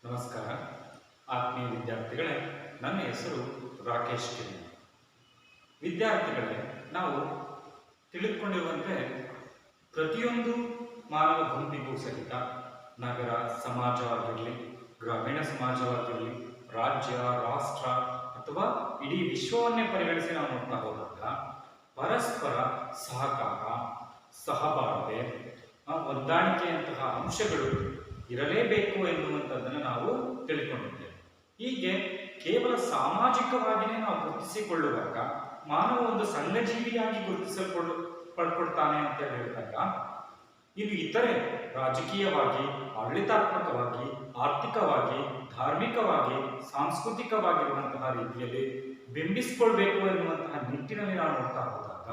ನಮಸ್ಕಾರ ಆತ್ಮೀಯ ವಿದ್ಯಾರ್ಥಿಗಳೇ, ನನ್ನ ಹೆಸರು ರಾಕೇಶ್ ಕೆ. ವಿದ್ಯಾರ್ಥಿಗಳೇ, ನಾವು ತಿಳಿದುಕೊಂಡಿರುವಂತೆ ಪ್ರತಿಯೊಂದು ಮಾನವ ಗುಂಪಿಗೂ ಸಹಿತ ನಗರ ಸಮಾಜವಾಗಿರಲಿ, ಗ್ರಾಮೀಣ ಸಮಾಜವಾಗಿರಲಿ, ರಾಜ್ಯ, ರಾಷ್ಟ್ರ ಅಥವಾ ಇಡೀ ವಿಶ್ವವನ್ನೇ ಪರಿಗಣಿಸಿ ನಾವು ನೋಡ್ತಾ ಹೋದಾಗ ಪರಸ್ಪರ ಸಹಕಾರ, ಸಹಬಾಳ್ವೆ, ಹೊಂದಾಣಿಕೆಯಂತಹ ಅಂಶಗಳು ಇರಲೇಬೇಕು ಎನ್ನುವಂಥದ್ದನ್ನು ನಾವು ತಿಳ್ಕೊಂಡಿದ್ದೇವೆ. ಹೀಗೆ ಕೇವಲ ಸಾಮಾಜಿಕವಾಗಿಯೇ ನಾವು ಗುರುತಿಸಿಕೊಳ್ಳುವಾಗ ಮಾನವ ಒಂದು ಸಂಘಜೀವಿಯಾಗಿ ಪಡ್ಕೊಳ್ತಾನೆ ಅಂತ ಹೇಳಿದಾಗ, ಇದು ಇತರೆ ರಾಜಕೀಯವಾಗಿ, ಆಡಳಿತಾತ್ಮಕವಾಗಿ, ಆರ್ಥಿಕವಾಗಿ, ಧಾರ್ಮಿಕವಾಗಿ, ಸಾಂಸ್ಕೃತಿಕವಾಗಿರುವಂತಹ ರೀತಿಯಲ್ಲಿ ಬಿಂಬಿಸಿಕೊಳ್ಬೇಕು ಎನ್ನುವಂತಹ ನಿಟ್ಟಿನಲ್ಲಿ ನಾವು ನೋಡ್ತಾ ಹೋದಾಗ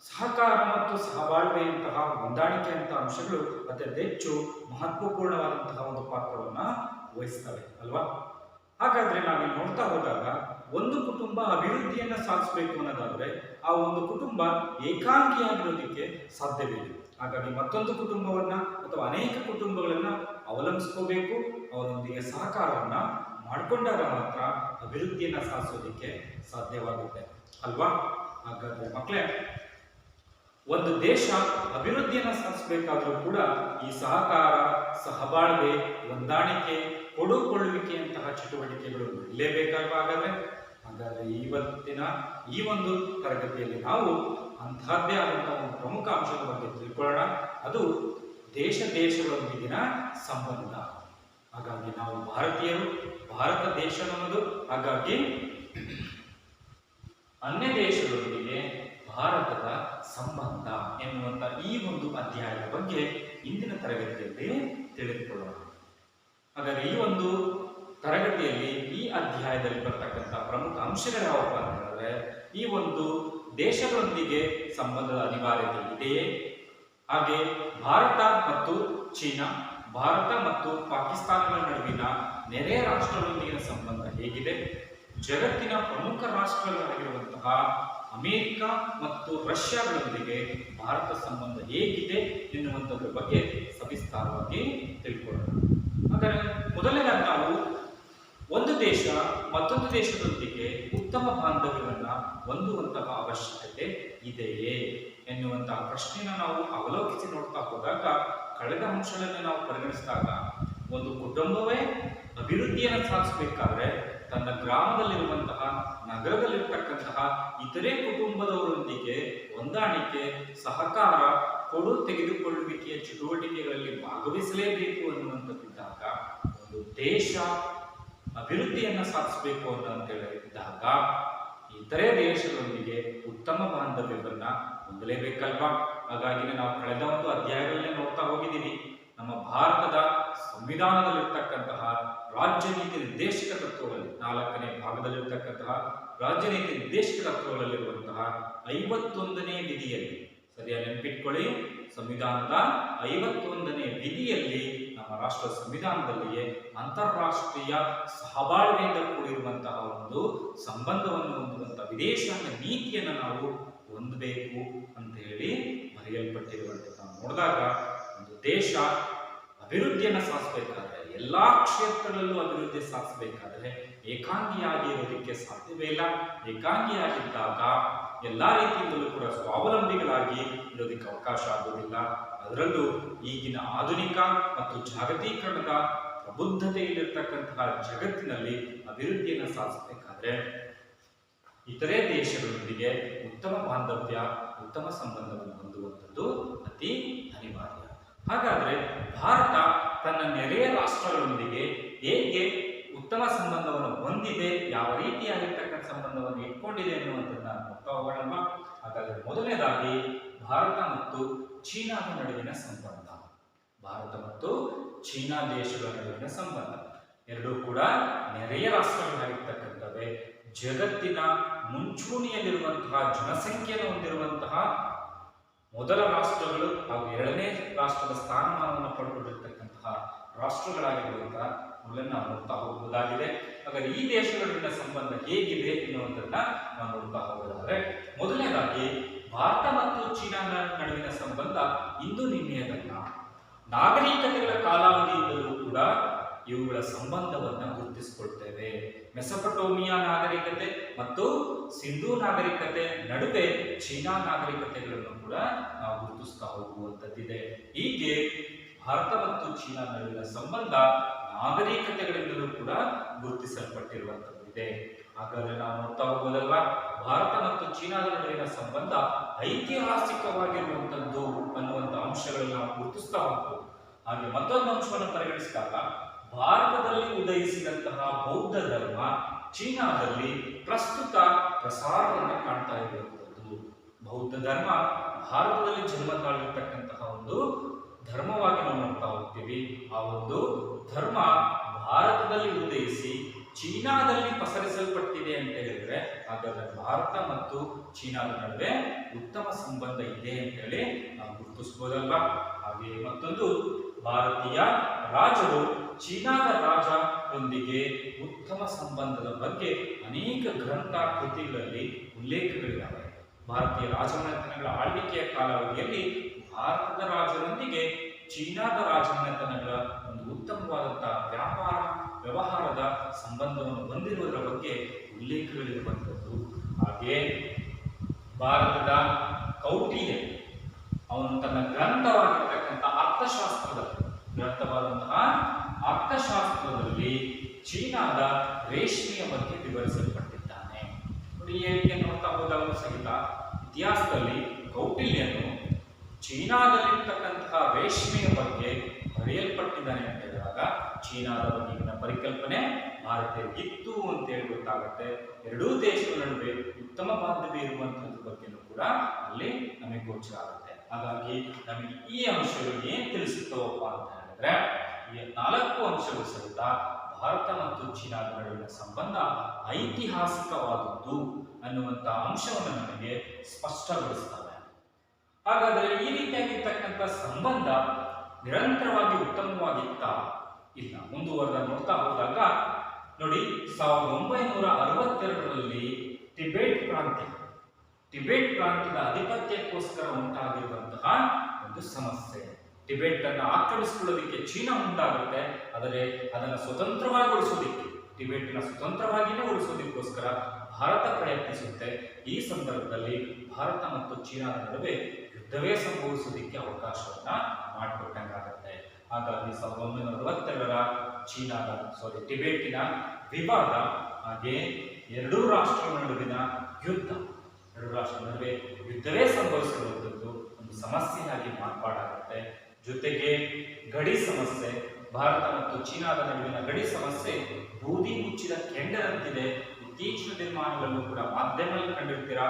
ಸಹಕಾರ ಮತ್ತು ಸಹಬಾಳ್ವೆಯಂತಹ ಹೊಂದಾಣಿಕೆಯಂತಹ ಅಂಶಗಳು ಅತ್ಯಂತ ಹೆಚ್ಚು ಮಹತ್ವಪೂರ್ಣವಾದಂತಹ ಒಂದು ಪಾತ್ರವನ್ನು ವಹಿಸ್ತವೆ ಅಲ್ವಾ. ಹಾಗಾದ್ರೆ ನಾವಿಲ್ಲಿ ನೋಡ್ತಾ ಹೋದಾಗ ಒಂದು ಕುಟುಂಬ ಅಭಿವೃದ್ಧಿಯನ್ನು ಸಾಧಿಸಬೇಕು ಅನ್ನೋದಾದ್ರೆ ಆ ಒಂದು ಕುಟುಂಬ ಏಕಾಂಗಿಯಾಗಿರೋದಕ್ಕೆ ಸಾಧ್ಯವಿಲ್ಲ. ಹಾಗಾಗಿ ಮತ್ತೊಂದು ಕುಟುಂಬವನ್ನ ಅಥವಾ ಅನೇಕ ಕುಟುಂಬಗಳನ್ನ ಅವಲಂಬಿಸ್ಕೋಬೇಕು, ಅವರೊಂದಿಗೆ ಸಹಕಾರವನ್ನ ಮಾಡಿಕೊಂಡಾಗ ಮಾತ್ರ ಅಭಿವೃದ್ಧಿಯನ್ನ ಸಾಧಿಸೋದಕ್ಕೆ ಸಾಧ್ಯವಾಗುತ್ತೆ ಅಲ್ವಾ. ಹಾಗಾದ್ರೆ ಮಕ್ಕಳೇ, ಒಂದು ದೇಶ ಅಭಿವೃದ್ಧಿಯನ್ನು ಸಾಧಿಸಬೇಕಾದ್ರೂ ಕೂಡ ಈ ಸಹಕಾರ, ಸಹಬಾಳ್ವೆ, ಹೊಂದಾಣಿಕೆ, ಕೊಡುಕೊಳ್ಳುವಿಕೆಯಂತಹ ಚಟುವಟಿಕೆಗಳು ಇರಲೇಬೇಕಾಗದೆ. ಹಾಗಾದ್ರೆ ಇವತ್ತಿನ ಈ ಒಂದು ತರಗತಿಯಲ್ಲಿ ನಾವು ಅಂತಹದ್ದೇ ಆದಂತಹ ಒಂದು ಪ್ರಮುಖ ಅಂಶದ ಬಗ್ಗೆ ತಿಳ್ಕೊಳ್ಳೋಣ. ಅದು ದೇಶಗಳೊಂದಿಗಿನ ಸಂಬಂಧ. ಹಾಗಾಗಿ ನಾವು ಭಾರತೀಯರು, ಭಾರತ ದೇಶ ನಮ್ಮದು. ಹಾಗಾಗಿ ಅನ್ಯ ದೇಶಗಳೊಂದಿಗೆ ಭಾರತದ ಸಂಬಂಧ ಎನ್ನುವಂತ ಈ ಒಂದು ಅಧ್ಯಾಯದ ಬಗ್ಗೆ ಇಂದಿನ ತರಗತಿಯಲ್ಲಿ ತಿಳಿದುಕೊಳ್ಳೋಣ. ಹಾಗಾದ್ರೆ ಈ ಒಂದು ತರಗತಿಯಲ್ಲಿ ಈ ಅಧ್ಯಾಯದಲ್ಲಿ ಬರ್ತಕ್ಕಂಥ ಪ್ರಮುಖ ಅಂಶಗಳು ಯಾವಪ್ಪ ಅಂತ ಹೇಳಿದ್ರೆ, ಈ ಒಂದು ದೇಶಗಳೊಂದಿಗೆ ಸಂಬಂಧದ ಅನಿವಾರ್ಯತೆ ಇದೆಯೇ, ಹಾಗೆ ಭಾರತ ಮತ್ತು ಚೀನಾ, ಭಾರತ ಮತ್ತು ಪಾಕಿಸ್ತಾನಗಳ ನಡುವಿನ ನೆರೆಯ ರಾಷ್ಟ್ರಗಳೊಂದಿಗಿನ ಸಂಬಂಧ ಹೇಗಿದೆ, ಜಗತ್ತಿನ ಪ್ರಮುಖ ರಾಷ್ಟ್ರಗಳಾಗಿರುವಂತಹ ಅಮೆರಿಕ ಮತ್ತು ರಷ್ಯಾಗಳೊಂದಿಗೆ ಭಾರತ ಸಂಬಂಧ ಹೇಗಿದೆ ಎನ್ನುವಂಥದ್ರ ಬಗ್ಗೆ ಸವಿಸ್ತಾರವಾಗಿ ತಿಳ್ಕೊಳ್ಳೋಣ. ಹಾಗಾದರೆ ಮೊದಲನೇದಾಗಿ ನಾವು ಒಂದು ದೇಶ ಮತ್ತೊಂದು ದೇಶದೊಂದಿಗೆ ಉತ್ತಮ ಬಾಂಧವ್ಯವನ್ನು ಹೊಂದುವಂತಹ ಅವಶ್ಯಕತೆ ಇದೆಯೇ ಎನ್ನುವಂತಹ ಪ್ರಶ್ನೆಯನ್ನು ನಾವು ಅವಲೋಕಿಸಿ ನೋಡ್ತಾ ಹೋದಾಗ, ಕಳೆದ ಅಂಶಗಳನ್ನು ನಾವು ಪರಿಗಣಿಸಿದಾಗ ಒಂದು ಕುಟುಂಬವೇ ಅಭಿವೃದ್ಧಿಯನ್ನು ಸಾಧಿಸಬೇಕಾದ್ರೆ ತನ್ನ ಗ್ರಾಮದಲ್ಲಿರುವಂತಹ, ನಗರದಲ್ಲಿರ್ತಕ್ಕಂತಹ ಇತರೆ ಕುಟುಂಬದವರೊಂದಿಗೆ ಹೊಂದಾಣಿಕೆ, ಸಹಕಾರ, ಕೊಡು ತೆಗೆದುಕೊಳ್ಳುವಿಕೆಯ ಚಟುವಟಿಕೆಗಳಲ್ಲಿ ಭಾಗವಹಿಸಲೇಬೇಕು ಅನ್ನುವಂಥದ್ದಿದ್ದಾಗ, ಒಂದು ದೇಶ ಅಭಿವೃದ್ಧಿಯನ್ನು ಸಾಧಿಸಬೇಕು ಅಂತ ಹೇಳಿದಾಗ ಇತರೆ ದೇಶಗಳೊಂದಿಗೆ ಉತ್ತಮ ಬಾಂಧವ್ಯವನ್ನ ಹೊಂದಲೇಬೇಕಲ್ವಾ. ಹಾಗಾಗಿ ನಾವು ಕಳೆದ ಒಂದು ಅಧ್ಯಾಯಗಳನ್ನೇ ನೋಡ್ತಾ ಹೋಗಿದ್ದೀವಿ. ನಮ್ಮ ಭಾರತದ ಸಂವಿಧಾನದಲ್ಲಿರ್ತಕ್ಕಂತಹ ರಾಜ್ಯ ನೀತಿ ನಿರ್ದೇಶಕ ತತ್ವಗಳಲ್ಲಿ 4ನೇ ಭಾಗದಲ್ಲಿರ್ತಕ್ಕಂತಹ ರಾಜ್ಯ ನೀತಿ ನಿರ್ದೇಶಕ ತತ್ವಗಳಲ್ಲಿರುವಂತಹ 51ನೇ ವಿಧಿಯಲ್ಲಿ, ಸರಿಯಾಗಿ ನೆನಪಿಟ್ಕೊಳ್ಳಿ, ಸಂವಿಧಾನದ 51ನೇ ವಿಧಿಯಲ್ಲಿ ನಮ್ಮ ರಾಷ್ಟ್ರ ಸಂವಿಧಾನದಲ್ಲಿಯೇ ಅಂತಾರಾಷ್ಟ್ರೀಯ ಸಹಬಾಳ್ವೆಯಿಂದ ಕೂಡಿರುವಂತಹ ಒಂದು ಸಂಬಂಧವನ್ನು ಹೊಂದುವಂತಹ ವಿದೇಶಾಂಗ ನೀತಿಯನ್ನು ನಾವು ಹೊಂದಬೇಕು ಅಂತ ಹೇಳಿ ಬರೆಯಲ್ಪಟ್ಟಿರುವಂತಹ ನೋಡಿದಾಗ, ಒಂದು ದೇಶ ಅಭಿವೃದ್ಧಿಯನ್ನು ಸಾಧಿಸಬೇಕಾದ್ರೆ, ಎಲ್ಲಾ ಕ್ಷೇತ್ರಗಳಲ್ಲೂ ಅಭಿವೃದ್ಧಿ ಸಾಧಿಸಬೇಕಾದ್ರೆ ಏಕಾಂಗಿಯಾಗಿ ಇರೋದಕ್ಕೆ ಸಾಧ್ಯವೇ ಇಲ್ಲ. ಏಕಾಂಗಿಯಾಗಿದ್ದಾಗ ಎಲ್ಲಾ ರೀತಿಯಿಂದಲೂ ಕೂಡ ಸ್ವಾವಲಂಬಿಗಳಾಗಿ ಇರೋದಕ್ಕೆ ಅವಕಾಶ ಆಗುವುದಿಲ್ಲ. ಅದರಲ್ಲೂ ಈಗಿನ ಆಧುನಿಕ ಮತ್ತು ಜಾಗತೀಕರಣದ ಪ್ರಬುದ್ಧತೆಯಲ್ಲಿರ್ತಕ್ಕಂತಹ ಜಗತ್ತಿನಲ್ಲಿ ಅಭಿವೃದ್ಧಿಯನ್ನು ಸಾಧಿಸಬೇಕಾದ್ರೆ ಇತರೆ ದೇಶಗಳೊಂದಿಗೆ ಉತ್ತಮ ಬಾಂಧವ್ಯ, ಉತ್ತಮ ಸಂಬಂಧವನ್ನು ಹೊಂದುವಂಥದ್ದು ಅತಿ ಅನಿವಾರ್ಯ. ಹಾಗಾದ್ರೆ ಭಾರತ ತನ್ನ ನೆರೆಯ ರಾಷ್ಟ್ರಗಳೊಂದಿಗೆ ಹೇಗೆ ಉತ್ತಮ ಸಂಬಂಧವನ್ನು ಹೊಂದಿದೆ, ಯಾವ ರೀತಿಯಾಗಿರ್ತಕ್ಕಂಥ ಸಂಬಂಧವನ್ನು ಇಟ್ಕೊಂಡಿದೆ ಎನ್ನುವಂಥದ್ದನ್ನ ನೋಡ್ತಾ ಹೋಗೋಣ. ಹಾಗಾದ್ರೆ ಮೊದಲನೇದಾಗಿ ಭಾರತ ಮತ್ತು ಚೀನಾದ ನಡುವಿನ ಸಂಬಂಧ. ಭಾರತ ಮತ್ತು ಚೀನಾ ದೇಶಗಳ ನಡುವಿನ ಸಂಬಂಧ ಎರಡೂ ಕೂಡ ನೆರೆಯ ರಾಷ್ಟ್ರಗಳಾಗಿರ್ತಕ್ಕಂಥವೇ. ಜಗತ್ತಿನ ಮುಂಚೂಣಿಯಲ್ಲಿರುವಂತಹ ಜನಸಂಖ್ಯೆಯನ್ನು ಹೊಂದಿರುವಂತಹ ಮೊದಲ ರಾಷ್ಟ್ರಗಳು ಹಾಗೂ 2ನೇ ರಾಷ್ಟ್ರದ ಸ್ಥಾನಮಾನವನ್ನು ಪಡೆದುಕೊಂಡಿರ್ತಕ್ಕಂತಹ ರಾಷ್ಟ್ರಗಳಾಗಿರುವಂತಹ ನಾವು ನೋಡ್ತಾ ಹೋಗುವುದಾಗಿದೆ. ಹಾಗಾದ್ರೆ ಈ ದೇಶಗಳ ಸಂಬಂಧ ಹೇಗಿದೆ ಎನ್ನುವಂಥದ್ದನ್ನ ನಾವು ನೋಡ್ತಾ ಹೋಗೋದಾದ್ರೆ, ಮೊದಲನೇದಾಗಿ ಭಾರತ ಮತ್ತು ಚೀನಾ ನಡುವಿನ ಸಂಬಂಧ ಇಂದು ನಿನ್ನೆಯದಲ್ಲ. ನಾಗರಿಕತೆಗಳ ಕಾಲಾವಧಿಯಿಂದಲೂ ಕೂಡ ಇವುಗಳ ಸಂಬಂಧವನ್ನ ಗುರುತಿಸಿಕೊಳ್ತೇವೆ. ಮೆಸೊಪಟೋಮಿಯಾ ನಾಗರಿಕತೆ ಮತ್ತು ಸಿಂಧೂ ನಾಗರಿಕತೆ ನಡುವೆ ಚೀನಾ ನಾಗರಿಕತೆಗಳನ್ನು ಕೂಡ ನಾವು ಗುರುತಿಸ್ತಾ ಹೋಗುವಂತದ್ದಿದೆ. ಹೀಗೆ ಭಾರತ ಮತ್ತು ಚೀನಾ ನಡುವಿನ ಸಂಬಂಧ ನಾಗರಿಕತೆಗಳಿಂದಲೂ ಕೂಡ ಗುರುತಿಸಲ್ಪಟ್ಟಿರುವಂತದ್ದಿದೆ. ಹಾಗಾದ್ರೆ ನಾವು ನೋಡ್ತಾ ಹೋಗೋದಲ್ವಾ, ಭಾರತ ಮತ್ತು ಚೀನಾದ ನಡುವಿನ ಸಂಬಂಧ ಐತಿಹಾಸಿಕವಾಗಿರುವಂತದ್ದು ಅನ್ನುವಂಥ ಅಂಶಗಳನ್ನ ನಾವು ಗುರುತಿಸ್ತಾ ಹೋಗ್ಬೋದು. ಹಾಗೆ ಮತ್ತೊಂದು ಅಂಶವನ್ನು ಪರಿಗಣಿಸಿದಾಗ ಭಾರತದಲ್ಲಿ ಉದಯಿಸಿದಂತಹ ಬೌದ್ಧ ಧರ್ಮ ಚೀನಾದಲ್ಲಿ ಪ್ರಸ್ತುತ ಪ್ರಸಾರವನ್ನು ಕಾಣ್ತಾ ಇರುವಂತದ್ದು. ಬೌದ್ಧ ಧರ್ಮ ಭಾರತದಲ್ಲಿ ಜನ್ಮ ತಾಳಿರ್ತಕ್ಕಂತಹ ಒಂದು ಧರ್ಮವಾಗಿ ನಾವು ನೋಡ್ತಾ ಹೋಗ್ತೀವಿ. ಆ ಒಂದು ಧರ್ಮ ಭಾರತದಲ್ಲಿ ಉದಯಿಸಿ ಚೀನಾದಲ್ಲಿ ಪಸರಿಸಲ್ಪಟ್ಟಿದೆ ಅಂತ ಹೇಳಿದ್ರೆ ಹಾಗಾದ್ರೆ ಭಾರತ ಮತ್ತು ಚೀನಾದ ನಡುವೆ ಉತ್ತಮ ಸಂಬಂಧ ಇದೆ ಅಂತ ಹೇಳಿ ನಾವು ಗುರುತಿಸಬಹುದಲ್ವಾ. ಹಾಗೆ ಮತ್ತೊಂದು, ಭಾರತೀಯ ರಾಜರು ಚೀನಾದ ರಾಜರೊಂದಿಗೆ ಉತ್ತಮ ಸಂಬಂಧದ ಬಗ್ಗೆ ಅನೇಕ ಗ್ರಂಥ ಕೃತಿಗಳಲ್ಲಿ ಉಲ್ಲೇಖಗಳಿದ್ದಾವೆ. ಭಾರತೀಯ ರಾಜಮನೆತನಗಳ ಆಳ್ವಿಕೆಯ ಕಾಲಾವಧಿಯಲ್ಲಿ ಭಾರತದ ರಾಜರೊಂದಿಗೆ ಚೀನಾದ ರಾಜಮನೆತನಗಳ ಒಂದು ಉತ್ತಮವಾದಂತಹ ವ್ಯವಹಾರದ ಸಂಬಂಧವನ್ನು ಹೊಂದಿರುವುದರ ಬಗ್ಗೆ ಉಲ್ಲೇಖಗಳಿರುವಂಥದ್ದು. ಹಾಗೆ ಭಾರತದ ಕೌಟಿಲ್ಯ ಅವನು ತನ್ನ ಗ್ರಂಥವಾಗಿರ್ತಕ್ಕಂಥ ಅರ್ಥಶಾಸ್ತ್ರದಲ್ಲಿ ಚೀನಾದ ರೇಷ್ಮೆಯ ಬಗ್ಗೆ ವಿವರಿಸಲ್ಪಟ್ಟಿದ್ದಾನೆ. ನೋಡಿ, ಈ ಹೇಳಿಕೆ ನೋಡ್ತಾ ಹೋದಾಗ ಸಹಿತ ಇತಿಹಾಸದಲ್ಲಿ ಕೌಟಿಲ್ಯನು ಚೀನಾದಲ್ಲಿರ್ತಕ್ಕಂತಹ ರೇಷ್ಮೆಯ ಬಗ್ಗೆ ಬರೆಯಲ್ಪಟ್ಟಿದ್ದಾನೆ ಅಂತ ಹೇಳಿದಾಗ ಚೀನಾದ ಬಗೆಗಿನ ಪರಿಕಲ್ಪನೆ ಭಾರತೀಯರಿಗಿತ್ತು ಅಂತ ಹೇಳಿ ಗೊತ್ತಾಗುತ್ತೆ. ಎರಡೂ ದೇಶಗಳ ನಡುವೆ ಉತ್ತಮ ಬಾಂಧವ್ಯ ಇರುವಂತಹದ್ರ ಬಗ್ಗೆನೂ ಕೂಡ ಅಲ್ಲಿ ನಮಗೆ ಗೋಚರ ಆಗುತ್ತೆ. ಹಾಗಾಗಿ ನಮಗೆ ಈ ಅಂಶಗಳು ಏನ್ ತಿಳಿಸುತ್ತವಪ್ಪ ಅಂತ ಹೇಳಿದ್ರೆ, ಈ 4 ಅಂಶಗಳು ಸಹಿತ ಭಾರತ ಮತ್ತು ಚೀನಾದ ನಡುವಿನ ಸಂಬಂಧ ಐತಿಹಾಸಿಕವಾದದ್ದು ಅನ್ನುವಂತ ಅಂಶವನ್ನು ನಮಗೆ ಸ್ಪಷ್ಟಗೊಳಿಸ್ತವೆ. ಹಾಗಾದ್ರೆ ಈ ರೀತಿಯಾಗಿರ್ತಕ್ಕಂಥ ಸಂಬಂಧ ನಿರಂತರವಾಗಿ ಉತ್ತಮವಾಗಿತ್ತ? ಇಲ್ಲ. ಮುಂದುವರೆದ ನೋಡ್ತಾ ಹೋದಾಗ ನೋಡಿ, 1962ರಲ್ಲಿ ಟಿಬೆಟ್ ಪ್ರಾಂತ್ಯದ ಅಧಿಪತ್ಯಕ್ಕೋಸ್ಕರ ಉಂಟಾಗಿರುವಂತಹ ಒಂದು ಸಮಸ್ಯೆ. ಟಿಬೆಟ್ ಅನ್ನು ಆಕ್ರಮಿಸಿಕೊಳ್ಳೋದಕ್ಕೆ ಚೀನಾ ಮುಂದಾಗುತ್ತೆ. ಆದರೆ ಅದನ್ನು ಸ್ವತಂತ್ರವಾಗಿ ಉಳಿಸೋದಿಕ್ಕೆ, ಟಿಬೆಟ್ನ ಸ್ವತಂತ್ರವಾಗಿಯೇ ಉಳಿಸೋದಕ್ಕೋಸ್ಕರ ಭಾರತ ಪ್ರಯತ್ನಿಸುತ್ತೆ. ಈ ಸಂದರ್ಭದಲ್ಲಿ ಭಾರತ ಮತ್ತು ಚೀನಾದ ನಡುವೆ ಯುದ್ಧವೇ ಸಂಭವಿಸೋದಕ್ಕೆ ಅವಕಾಶವನ್ನ ಮಾಡಿಕೊಟ್ಟಂಗಾಗುತ್ತೆ. ಹಾಗಾಗಿ 1962ರ ಟಿಬೆಟ್ಟಿನ ವಿವಾದ, ಹಾಗೆ ಎರಡೂ ರಾಷ್ಟ್ರಗಳ ನಡುವಿನ ಯುದ್ಧವೇ ಸಂಭವಿಸಿರುವಂಥದ್ದು ಒಂದು ಸಮಸ್ಯೆಯಾಗಿ ಮಾರ್ಪಾಡಾಗುತ್ತೆ. ಜೊತೆಗೆ ಗಡಿ ಸಮಸ್ಯೆ, ಭಾರತ ಮತ್ತು ಚೀನಾದ ನಡುವಿನ ಗಡಿ ಸಮಸ್ಯೆ ಬೂದಿ ಮುಚ್ಚಿದ ಕೆಂಡದಂತಿದೆ. ಇತ್ತೀಚಿನ ದಿನಮಾನಗಳಲ್ಲೂ ಕೂಡ ಮಾಧ್ಯಮದಲ್ಲಿ ಕಂಡಿರ್ತೀರಾ,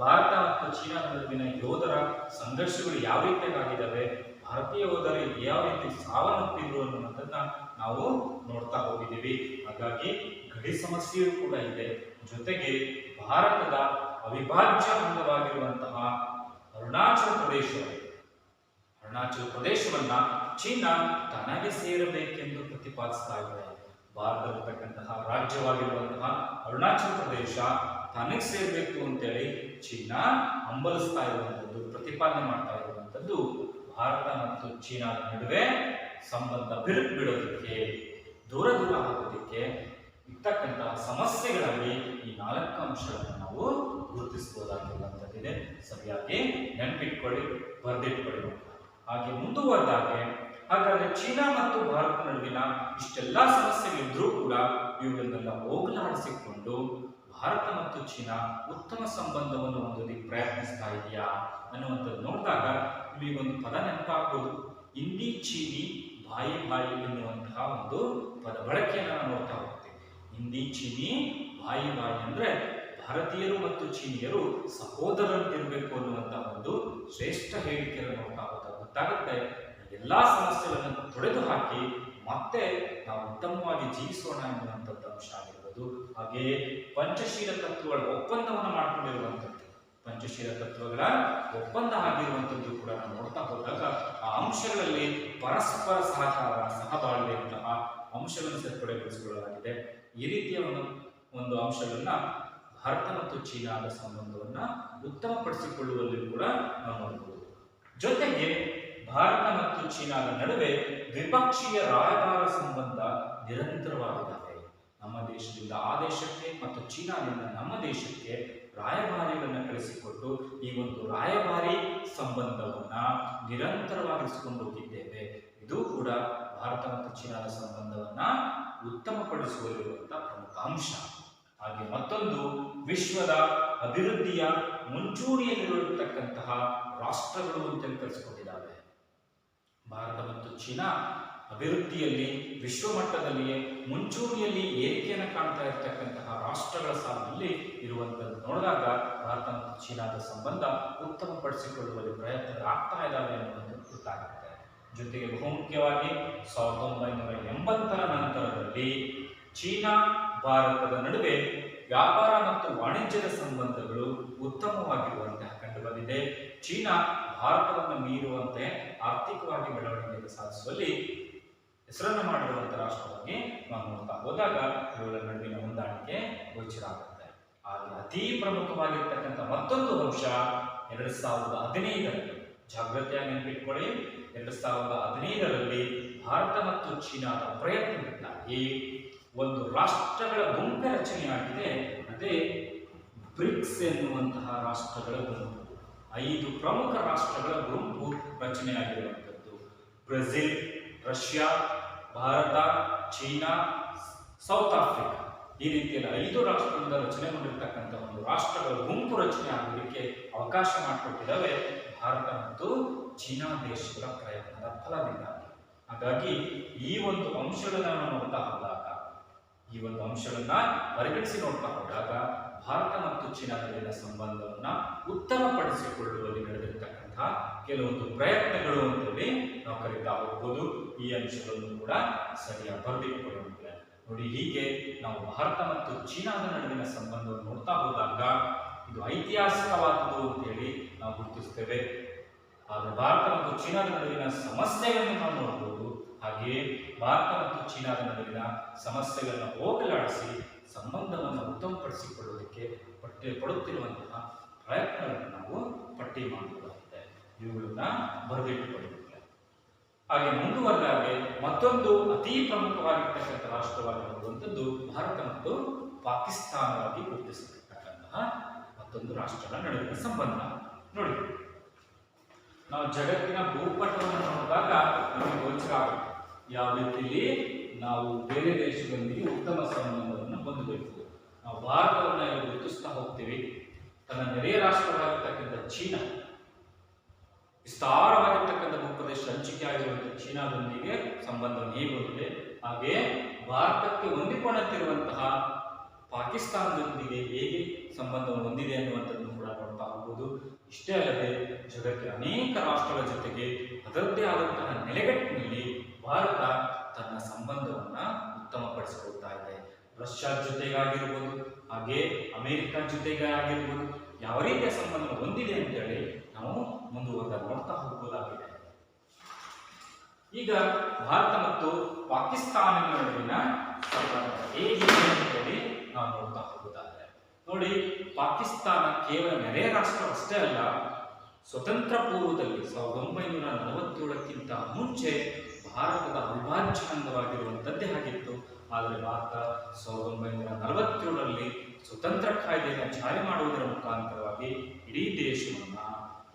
ಭಾರತ ಮತ್ತು ಚೀನಾದ ನಡುವಿನ ಯೋಧರ ಸಂಘರ್ಷಗಳು ಯಾವ ರೀತಿಯಾಗಿದ್ದಾವೆ, ಭಾರತೀಯ ಯೋಧರು ಯಾವ ರೀತಿ ಸಾವನ್ನಪ್ಪಿದ್ರು ಅನ್ನುವಂಥದ್ದನ್ನ ನಾವು ನೋಡ್ತಾ ಹೋಗಿದ್ದೀವಿ. ಹಾಗಾಗಿ ಗಡಿ ಸಮಸ್ಯೆಯೂ ಕೂಡ ಇದೆ. ಜೊತೆಗೆ ಭಾರತದ ಅವಿಭಾಜ್ಯ ಅಂಗವಾಗಿರುವಂತಹ ಅರುಣಾಚಲ ಪ್ರದೇಶವನ್ನ ಚೀನಾ ತನಗೆ ಸೇರಬೇಕೆಂದು ಪ್ರತಿಪಾದಿಸ್ತಾ ಇದೆ. ಭಾರತದಲ್ಲಿರ್ತಕ್ಕಂತಹ ರಾಜ್ಯವಾಗಿರುವಂತಹ ಅರುಣಾಚಲ ಪ್ರದೇಶ ತನಗೆ ಸೇರಬೇಕು ಅಂತೇಳಿ ಚೀನಾ ಹಂಬಲಿಸ್ತಾ ಇರುವಂಥದ್ದು, ಪ್ರತಿಪಾದನೆ ಮಾಡ್ತಾ ಇರುವಂಥದ್ದು ಭಾರತ ಮತ್ತು ಚೀನಾದ ನಡುವೆ ಸಂಬಂಧ ಬಿರುಕು ಬಿಡೋದಕ್ಕೆ, ದೂರ ಆಗೋದಕ್ಕೆ ಇರ್ತಕ್ಕಂತಹ ಸಮಸ್ಯೆಗಳಲ್ಲಿ ಈ 4 ಅಂಶಗಳನ್ನು ನಾವು ಗುರುತಿಸಬಹುದಾಗಿರುವಂಥದ್ದಿದೆ. ಸರಿಯಾಗಿ ನೆನಪಿಟ್ಕೊಳ್ಳಿ, ಬರೆದಿಟ್ಕೊಳ್ಳಿ. ಹಾಗೆ ಮುಂದುವರೆದಾಗೆ ಹಾಗಾದ್ರೆ ಚೀನಾ ಮತ್ತು ಭಾರತ ನಡುವಿನ ಇಷ್ಟೆಲ್ಲ ಸಮಸ್ಯೆಗಳಿದ್ರೂ ಕೂಡ ಇವುಗಳನ್ನೆಲ್ಲ ಹೋಗಲಾಡಿಸಿಕೊಂಡು ಭಾರತ ಮತ್ತು ಚೀನಾ ಉತ್ತಮ ಸಂಬಂಧವನ್ನು ಹೊಂದೋದಕ್ಕೆ ಪ್ರಯತ್ನಿಸ್ತಾ ಇದೆಯಾ ಅನ್ನುವಂಥದ್ದು ನೋಡಿದಾಗ ನಿಮಗೊಂದು ಪದ ನೆನಪಾಗ್ಬೋದು. ಹಿಂದಿ ಚೀನಿ ಬಾಯಿ ಎನ್ನುವಂತಹ ಒಂದು ಪದ ಬಳಕೆಯನ್ನು ನಾವು ನೋಡ್ತಾ ಹೋಗ್ತೀವಿ. ಹಿಂದಿ ಚೀನಿ ಬಾಯಿ ಅಂದ್ರೆ ಭಾರತೀಯರು ಮತ್ತು ಚೀನಿಯರು ಸಹೋದರರಿರಬೇಕು ಅನ್ನುವಂತಹ ಒಂದು ಶ್ರೇಷ್ಠ ಹೇಳಿಕೆಯನ್ನು ನೋಡ್ತಾ ಗೊತ್ತಾಗುತ್ತೆ. ಎಲ್ಲಾ ಸಮಸ್ಯೆಗಳನ್ನು ತೊಡೆದು ಹಾಕಿ ಮತ್ತೆ ನಾವು ಉತ್ತಮವಾಗಿ ಜೀವಿಸೋಣ ಎನ್ನುವಂಥದ್ದು ಅಂಶ ಆಗಿರ್ಬೋದು. ಹಾಗೆಯೇ ಪಂಚಶೀಲ ತತ್ವಗಳ ಒಪ್ಪಂದವನ್ನು ಮಾಡಿಕೊಂಡಿರುವಂಥದ್ದು, ಪಂಚಶೀಲ ತತ್ವಗಳ ಒಪ್ಪಂದ ಆಗಿರುವಂಥದ್ದು ಕೂಡ ನಾವು ನೋಡ್ತಾ ಹೋದಾಗ ಆ ಅಂಶಗಳಲ್ಲಿ ಪರಸ್ಪರ ಸಹಕಾರ, ಸಹಬಾಳ್ವೆಯಂತಹ ಅಂಶಗಳನ್ನು ಸೇರ್ಪಡೆಗೊಳಿಸಿಕೊಳ್ಳಲಾಗಿದೆ. ಈ ರೀತಿಯ ಒಂದು ಅಂಶಗಳನ್ನ ಭಾರತ ಮತ್ತು ಚೀನಾದ ಸಂಬಂಧವನ್ನ ಉತ್ತಮಪಡಿಸಿಕೊಳ್ಳುವಲ್ಲಿ ಕೂಡ ನಾವು ನೋಡಬಹುದು. ಜೊತೆಗೆ ಭಾರತ ಮತ್ತು ಚೀನಾದ ನಡುವೆ ದ್ವಿಪಕ್ಷೀಯ ರಾಯಭಾರ ಸಂಬಂಧ ನಿರಂತರವಾಗಿದ್ದಾವೆ. ನಮ್ಮ ದೇಶದಿಂದ ಆ ದೇಶಕ್ಕೆ ಮತ್ತು ಚೀನಾದಿಂದ ನಮ್ಮ ದೇಶಕ್ಕೆ ರಾಯಭಾರಿಗಳನ್ನು ಕಳಿಸಿಕೊಟ್ಟು ಈ ಒಂದು ರಾಯಭಾರಿ ಸಂಬಂಧವನ್ನ ನಿರಂತರವಾಗಿಸಿಕೊಂಡು ಹೋಗಿದ್ದೇವೆ. ಇದು ಕೂಡ ಭಾರತ ಮತ್ತು ಚೀನಾದ ಸಂಬಂಧವನ್ನ ಉತ್ತಮಪಡಿಸುವಲ್ಲಿರುವಂತಹ ಪ್ರಮುಖ ಅಂಶ. ಹಾಗೆ ಮತ್ತೊಂದು, ವಿಶ್ವದ ಅಭಿವೃದ್ಧಿಯ ಮುಂಚೂಣಿಯಲ್ಲಿರತಕ್ಕಂತಹ ರಾಷ್ಟ್ರಗಳು ಅಂತ ಕರೆಸಿಕೊಂಡಿದ್ದಾವೆ. ಭಾರತ ಮತ್ತು ಚೀನಾ ಅಭಿವೃದ್ಧಿಯಲ್ಲಿ ವಿಶ್ವ ಮಟ್ಟದಲ್ಲಿಯೇ ಮುಂಚೂಣಿಯಲ್ಲಿ ಏರಿಕೆಯನ್ನು ಕಾಣ್ತಾ ಇರತಕ್ಕಂತಹ ರಾಷ್ಟ್ರಗಳ ಸಾಲಿನಲ್ಲಿ ಇರುವಂತದ್ದು ನೋಡಿದಾಗ ಭಾರತ ಮತ್ತು ಚೀನಾದ ಸಂಬಂಧ ಉತ್ತಮಪಡಿಸಿಕೊಳ್ಳುವಲ್ಲಿ ಪ್ರಯತ್ನಗಳಾಗ್ತಾ ಇದ್ದಾವೆ ಅನ್ನುವಂಥದ್ದು ಗೊತ್ತಾಗುತ್ತೆ. ಜೊತೆಗೆ ಬಹುಮುಖ್ಯವಾಗಿ 1980ರ ನಂತರದಲ್ಲಿ ಚೀನಾ ಭಾರತದ ನಡುವೆ ವ್ಯಾಪಾರ ಮತ್ತು ವಾಣಿಜ್ಯದ ಸಂಬಂಧಗಳು ಉತ್ತಮವಾಗಿರುವಂತಹ ಕಂಡುಬಂದಿದೆ. ಚೀನಾ ಭಾರತವನ್ನು ಮೀರುವಂತೆ ಆರ್ಥಿಕವಾಗಿ ಬೆಳವಣಿಗೆಯನ್ನು ಸಾಧಿಸುವಲ್ಲಿ ಹೆಸರನ್ನು ಮಾಡಿರುವಂತಹ ರಾಷ್ಟ್ರವಾಗಿ ನಾವು ನೋಡ್ತಾ ಹೋದಾಗ ಇವುಗಳ ನಡುವಿನ ಹೊಂದಾಣಿಕೆ ಗೋಚರ ಆಗುತ್ತೆ. ಆದರೆ ಅತಿ ಪ್ರಮುಖವಾಗಿರ್ತಕ್ಕಂಥ ಮತ್ತೊಂದು ಅಂಶ 2015ರಲ್ಲಿ ಜಾಗೃತಿಯಾಗಿ ನೆನಪಿಟ್ಕೊಳ್ಳಿ. 2015ರಲ್ಲಿ ಭಾರತ ಮತ್ತು ಚೀನಾದ ಪ್ರಯತ್ನದಿಂದಾಗಿ ಒಂದು ರಾಷ್ಟ್ರಗಳ ಗುಂಪು ರಚನೆಯಾಗಿದೆ. ಅದೇ ಬ್ರಿಕ್ಸ್ ಎನ್ನುವಂತಹ ರಾಷ್ಟ್ರಗಳ ಗುಂಪು. 5 ಪ್ರಮುಖ ರಾಷ್ಟ್ರಗಳ ಗುಂಪು ರಚನೆಯಾಗಿರುವಂಥದ್ದು. ಬ್ರೆಜಿಲ್, ರಷ್ಯಾ, ಭಾರತ, ಚೀನಾ, ಸೌತ್ ಆಫ್ರಿಕಾ, ಈ ರೀತಿಯಲ್ಲಿ 5 ರಾಷ್ಟ್ರಗಳಿಂದ ರಚನೆಗೊಂಡಿರ್ತಕ್ಕಂಥ ಒಂದು ರಾಷ್ಟ್ರಗಳ ಗುಂಪು ರಚನೆ ಆಗೋದಕ್ಕೆ ಅವಕಾಶ ಮಾಡಿಕೊಟ್ಟಿದ್ದಾವೆ ಭಾರತ ಮತ್ತು ಚೀನಾ ದೇಶಗಳ ಪ್ರಯತ್ನದ ಫಲದಿಂದಾಗಿ. ಹಾಗಾಗಿ ಈ ಒಂದು ಅಂಶಗಳನ್ನು ನೋಡ್ತಾ ಹೋದಾಗ, ಈ ಒಂದು ಅಂಶಗಳನ್ನ ಪರಿಗಣಿಸಿ ನೋಡ್ತಾ ಹೋದಾಗ ಭಾರತ ಮತ್ತು ಚೀನಾ ನಡುವಿನ ಸಂಬಂಧವನ್ನ ಉತ್ತಮಪಡಿಸಿಕೊಳ್ಳುವಲ್ಲಿ ನಡೆದಿರ್ತಕ್ಕಂತಹ ಕೆಲವೊಂದು ಪ್ರಯತ್ನಗಳು ಅಂತೇಳಿ ನಾವು ಕರೀತಾ ಹೋಗ್ಬೋದು. ಈ ಅಂಶಗಳನ್ನು ಕೂಡ ಸರಿಯಾಗಿ ಬರೆದಿಟ್ಟುಕೊಳ್ಳುವಂತೆ ನೋಡಿ. ಹೀಗೆ ನಾವು ಭಾರತ ಮತ್ತು ಚೀನಾದ ನಡುವಿನ ಸಂಬಂಧವನ್ನು ನೋಡ್ತಾ ಹೋದಾಗ ಇದು ಐತಿಹಾಸಿಕವಾದದ್ದು ಅಂತೇಳಿ ನಾವು ಗುರುತಿಸ್ತೇವೆ. ಆದರೆ ಭಾರತ ಮತ್ತು ಚೀನಾದ ನಡುವಿನ ಸಮಸ್ಯೆಗಳನ್ನು ನಾವು ನೋಡಬಹುದು. ಹಾಗೆಯೇ ಭಾರತ ಮತ್ತು ಚೀನಾದ ನಡುವಿನ ಸಮಸ್ಯೆಗಳನ್ನು ಹೋಗಲಾಡಿಸಿ ಸಂಬಂಧವನ್ನು ಉತ್ತಮಪಡಿಸಿಕೊಳ್ಳುವುದಕ್ಕೆ ಪಡುತ್ತಿರುವಂತಹ ಪ್ರಯತ್ನಗಳನ್ನು ನಾವು ಪಟ್ಟಿ ಮಾಡಬಹುದಾಗಿದೆ. ಇವುಗಳನ್ನ ಬರೆದಿಟ್ಟುಕೊಳ್ಳಬೇಕು. ಹಾಗೆ ಮುಂದುವರೆದಾಗೆ ಮತ್ತೊಂದು ಅತಿ ಪ್ರಮುಖವಾಗಿರ್ತಕ್ಕಂಥ ರಾಷ್ಟ್ರವಾಗಿರುವಂಥದ್ದು ಭಾರತ ಮತ್ತು ಪಾಕಿಸ್ತಾನವಾಗಿ ಗುರುತಿಸತಕ್ಕಂತಹ ಮತ್ತೊಂದು ರಾಷ್ಟ್ರಗಳ ನಡುವಿನ ಸಂಬಂಧ. ನೋಡಿ, ನಾವು ಜಗತ್ತಿನ ಭೂಪಟವನ್ನು ನೋಡಿದಾಗ ನಮಗೆ ಗೋಚರ ಆಗುತ್ತೆ ಯಾವ ರೀತಿಯಲ್ಲಿ ನಾವು ಬೇರೆ ದೇಶಗಳೊಂದಿಗೆ ಉತ್ತಮ ಸಂಬಂಧವನ್ನು ಹೊಂದಬೇಕು. ನಾವು ಭಾರತವನ್ನು ಗುರುತಿಸ್ತಾ ಹೋಗ್ತೀವಿ. ತನ್ನ ನೆರೆಯ ರಾಷ್ಟ್ರವಾಗಿರ್ತಕ್ಕಂಥ ಚೀನಾ, ವಿಸ್ತಾರವಾಗಿರ್ತಕ್ಕಂಥ ಭೂಪ್ರದೇಶ ಹಂಚಿಕೆ ಆಗಿರುವಂತಹ ಚೀನಾದೊಂದಿಗೆ ಸಂಬಂಧವನ್ನು ಹೇಗೆ ಹೊಂದಿದೆ, ಹಾಗೆ ಭಾರತಕ್ಕೆ ಹೊಂದಿಕೊಳ್ಳುತ್ತಿರುವಂತಹ ಪಾಕಿಸ್ತಾನದೊಂದಿಗೆ ಹೇಗೆ ಸಂಬಂಧವನ್ನು ಹೊಂದಿದೆ ಅನ್ನುವಂಥದ್ದನ್ನು ಕೂಡ ನೋಡ್ತಾ ಹೋಗ್ಬೋದು. ಇಷ್ಟೇ ಅಲ್ಲದೆ ಜಗತ್ತಿನ ಅನೇಕ ರಾಷ್ಟ್ರಗಳ ಜೊತೆಗೆ ಅದರದ್ದೇ ಆದಂತಹ ನೆಲೆಗಟ್ಟಿನಲ್ಲಿ ಭಾರತ ತನ್ನ ಸಂಬಂಧವನ್ನ ಉತ್ತಮಪಡಿಸಿಕೊಳ್ತಾ ಇದೆ. ರಷ್ಯಾ ಜೊತೆಗಾಗಿರ್ಬೋದು, ಹಾಗೆ ಅಮೆರಿಕ ಜೊತೆಗೆ ಆಗಿರ್ಬೋದು, ಯಾವ ರೀತಿಯ ಸಂಬಂಧ ಹೊಂದಿದೆ ಅಂತೇಳಿ ನಾವು ಮುಂದುವರೆದ ನೋಡ್ತಾ ಹೋಗಬಹುದಾಗಿದೆ. ಈಗ ಭಾರತ ಮತ್ತು ಪಾಕಿಸ್ತಾನದ ನಡುವಿನ ಸಂಬಂಧ ಹೇಗಿದೆ ಅಂತೇಳಿ ನಾವು ನೋಡ್ತಾ ಹೋಗುವುದಾದ್ರೆ ನೋಡಿ, ಪಾಕಿಸ್ತಾನ ಕೇವಲ ನೆರೆಯ ರಾಷ್ಟ್ರ ಅಷ್ಟೇ ಅಲ್ಲ, ಸ್ವತಂತ್ರ ಪೂರ್ವದಲ್ಲಿ 1947ಕ್ಕಿಂತ ಮುಂಚೆ ಭಾರತದ ಅವಿಭಾಜ್ಯ ಅಂಗವಾಗಿರುವಂಥದ್ದೇ ಆಗಿತ್ತು. ಆದರೆ ಭಾರತ 1947ರಲ್ಲಿ ಸ್ವತಂತ್ರ ಕಾಯ್ದೆಯನ್ನು ಜಾರಿ ಮಾಡುವುದರ ಮುಖಾಂತರವಾಗಿ ಇಡೀ ದೇಶವನ್ನು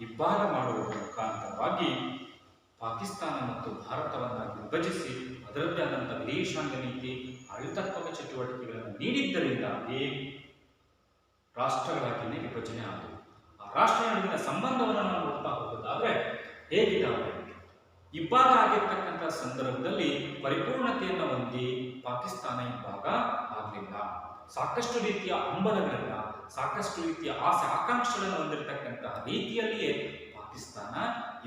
ಇಬ್ಬಾಗ ಮಾಡುವುದರ ಮುಖಾಂತರವಾಗಿ ಪಾಕಿಸ್ತಾನ ಮತ್ತು ಭಾರತವನ್ನಾಗಿ ವಿಭಜಿಸಿ ಅದರದ್ದೇ ಆದಂಥ ವಿದೇಶಾಂಗ ನೀತಿ, ಆಡಳಿತಾತ್ಮಕ ಚಟುವಟಿಕೆಗಳನ್ನು ನೀಡಿದ್ದರಿಂದಾಗಿ ರಾಷ್ಟ್ರಗಳಾಗಿಯೇ ವಿಭಜನೆ ಆದವು. ಆ ರಾಷ್ಟ್ರ ನಡುವಿನ ಸಂಬಂಧವನ್ನು ನಾವು ನೋಡ್ತಾ ಹೋಗೋದಾದ್ರೆ ಹೇಗಿದ್ದಾವೆ, ಇಬ್ಬಾಗ ಆಗಿರ್ತಕ್ಕಂಥ ಸಂದರ್ಭದಲ್ಲಿ ಪರಿಪೂರ್ಣತೆಯನ್ನು ಹೊಂದಿ ಪಾಕಿಸ್ತಾನ ಇಬ್ಬಾಗ ಆಗಲಿಲ್ಲ. ಸಾಕಷ್ಟು ರೀತಿಯ ಹಂಬಲಗಳಿಂದ, ಸಾಕಷ್ಟು ರೀತಿಯ ಆಸೆ ಆಕಾಂಕ್ಷೆಗಳನ್ನು ಹೊಂದಿರತಕ್ಕಂತಹ ರೀತಿಯಲ್ಲಿಯೇ ಪಾಕಿಸ್ತಾನ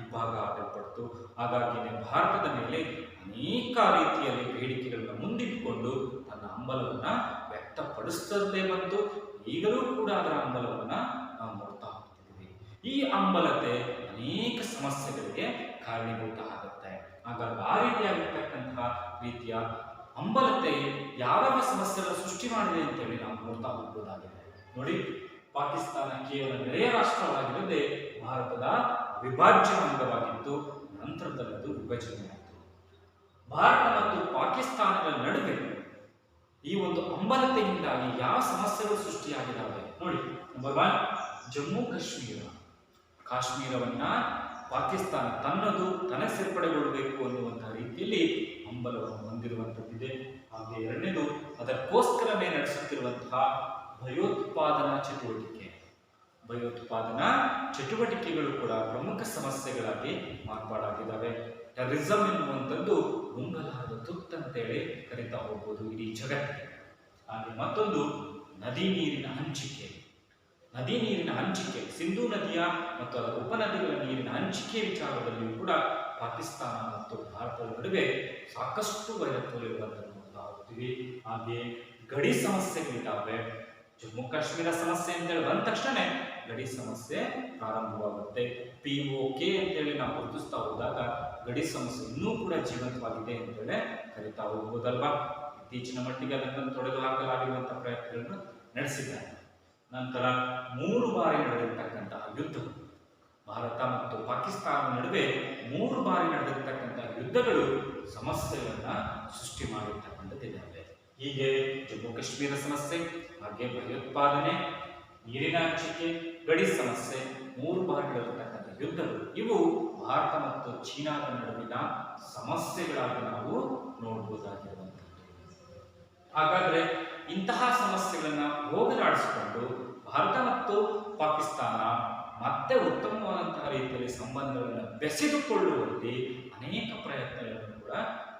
ಇಬ್ಬಾಗ ಆಗಲ್ಪಡ್ತು. ಹಾಗಾಗಿಯೇ ಭಾರತದ ಮೇಲೆ ಅನೇಕ ರೀತಿಯಲ್ಲಿ ಬೇಡಿಕೆಗಳನ್ನು ಮುಂದಿಟ್ಟುಕೊಂಡು ತನ್ನ ಹಂಬಲವನ್ನು ವ್ಯಕ್ತಪಡಿಸುತ್ತಲೇ ಬಂತು. ಈಗಲೂ ಕೂಡ ಅದರ ಹಂಬಲವನ್ನು ನಾವು ನೋಡ್ತಾ ಹೋಗ್ತಿದ್ದೀವಿ. ಈ ಹಂಬಲತೆ ಅನೇಕ ಸಮಸ್ಯೆಗಳಿಗೆ ಕಾರಣೀಭೂತ ಆಗುತ್ತೆ. ಹಾಗಾಗಿ ಆ ರೀತಿಯಾಗಿರ್ತಕ್ಕಂತಹ ರೀತಿಯ ಹಂಬಲತೆ ಯಾವ್ಯಾವ ಸಮಸ್ಯೆಗಳ ಸೃಷ್ಟಿ ಮಾಡಿದೆ ಅಂತೇಳಿ ನಾವು ನೋಡ್ತಾ ಹೋಗ್ಬೋದಾಗಿದೆ. ನೋಡಿ, ಪಾಕಿಸ್ತಾನ ಕೇವಲ ನೆರೆಯ ರಾಷ್ಟ್ರವಾಗಿರದೆ ಭಾರತದ ಅವಿಭಾಜ್ಯ ಅಂಗವಾಗಿತ್ತು. ನಂತರದಲ್ಲಿ ಅದು ವಿಭಜನೆ ಆಯಿತು. ಭಾರತ ಮತ್ತು ಪಾಕಿಸ್ತಾನದ ನಡುವೆ ಈ ಒಂದು ಹಂಬಲತೆಯಿಂದಾಗಿ ಯಾವ ಸಮಸ್ಯೆಗಳು ಸೃಷ್ಟಿಯಾಗಿದ್ದಾವೆ ನೋಡಿ. ನಂಬರ್ 1, ಜಮ್ಮು ಕಾಶ್ಮೀರವನ್ನ ಪಾಕಿಸ್ತಾನ ತನ್ನದು ತನಗೆ ಸೇರ್ಪಡೆಗೊಳ್ಳಬೇಕು ಅನ್ನುವಂತಹ ರೀತಿಯಲ್ಲಿ ಹಂಬಲವನ್ನು ಹೊಂದಿರುವಂತದ್ದಿದೆ. ಹಾಗೆ ಎರಡನೇದು, ಅದಕ್ಕೋಸ್ಕರವೇ ನಡೆಸುತ್ತಿರುವಂತಹ ಭಯೋತ್ಪಾದನಾ ಚಟುವಟಿಕೆಗಳು ಕೂಡ ಪ್ರಮುಖ ಸಮಸ್ಯೆಗಳಾಗಿ ಮಾರ್ಪಾಡಾಗಿದ್ದಾವೆ. ಟೆರರಿಸಂ ಎನ್ನುವಂಥದ್ದು ನುಂಗಲಾರದ ತುತ್ತಂತೇಳಿ ಕರೀತಾ ಹೋಗ್ಬೋದು ಇಡೀ ಜಗತ್ತಿಗೆ. ಹಾಗೆ ಮತ್ತೊಂದು ನದಿ ನೀರಿನ ಹಂಚಿಕೆ, ಸಿಂಧೂ ನದಿಯ ಮತ್ತು ಅದರ ಉಪನದಿಗಳ ನೀರಿನ ಹಂಚಿಕೆ ವಿಚಾರದಲ್ಲಿಯೂ ಕೂಡ ಪಾಕಿಸ್ತಾನ ಮತ್ತು ಭಾರತದ ನಡುವೆ ಸಾಕಷ್ಟು ವೈರತ್ವವಿರುವುದನ್ನು ನೋಡ್ತಾ ಹೋಗ್ತೀವಿ. ಹಾಗೆ ಗಡಿ ಸಮಸ್ಯೆಗಳಿದ್ದಾವೆ. ಜಮ್ಮು ಕಾಶ್ಮೀರ ಸಮಸ್ಯೆ ಅಂತೇಳಿ ಬಂದ ತಕ್ಷಣ ಗಡಿ ಸಮಸ್ಯೆ ಪ್ರಾರಂಭವಾಗುತ್ತೆ. POK ಅಂತೇಳಿ ನಾವು ಗುರುತಿಸ್ತಾ ಹೋದಾಗ ಗಡಿ ಸಮಸ್ಯೆ ಇನ್ನೂ ಕೂಡ ಜೀವಂತವಾಗಿದೆ ಅಂತೇಳಿ ಕರಿತಾ ಹೋಗ್ಬೋದಲ್ವಾ. ಇತ್ತೀಚಿನ ಮಟ್ಟಿಗೆ ಅದನ್ನು ತೊಡೆದು ಹಾಕಲಾಗಿರುವಂತಹ ಪ್ರಯತ್ನಗಳನ್ನು ನಡೆಸಿದ್ದಾರೆ. ನಂತರ 3 ಬಾರಿ ನಡೆದಿರ್ತಕ್ಕಂತಹ ಯುದ್ಧ, ಭಾರತ ಮತ್ತು ಪಾಕಿಸ್ತಾನ ನಡುವೆ 3 ಬಾರಿ ನಡೆದಿರ್ತಕ್ಕಂತಹ ಯುದ್ಧಗಳು ಸಮಸ್ಯೆಗಳನ್ನ ಸೃಷ್ಟಿ ಮಾಡಿರ್ತಕ್ಕಂಥದ್ದಿದ್ದಾವೆ. ಹೀಗೆ ಜಮ್ಮು ಕಾಶ್ಮೀರ ಸಮಸ್ಯೆ, ಹಾಗೆ ಭಯೋತ್ಪಾದನೆ, ನೀರಿನ ಹಂಚಿಕೆ, ಗಡಿ ಸಮಸ್ಯೆ, 3 ಬಾರಿ ನಡೆದಿರ್ತಕ್ಕಂಥ ಯುದ್ಧಗಳು ಇವು ಭಾರತ ಮತ್ತು ಚೀನಾದ ನಡುವಿನ ಸಮಸ್ಯೆಗಳಾಗಿ ನಾವು ನೋಡಬಹುದಾಗಿರುವಂಥದ್ದು. ಹಾಗಾದ್ರೆ ಇಂತಹ ಸಮಸ್ಯೆಗಳನ್ನ ಹೋಗಲಾಡಿಸಿಕೊಂಡು ಭಾರತ ಮತ್ತು ಪಾಕಿಸ್ತಾನ ಮತ್ತೆ ಉತ್ತಮವಾದಂತಹ ರೀತಿಯಲ್ಲಿ ಸಂಬಂಧಗಳನ್ನು ಬೆಸೆದುಕೊಳ್ಳುವಲ್ಲಿ ಅನೇಕ ಪ್ರಯತ್ನಗಳನ್ನು ಕೂಡ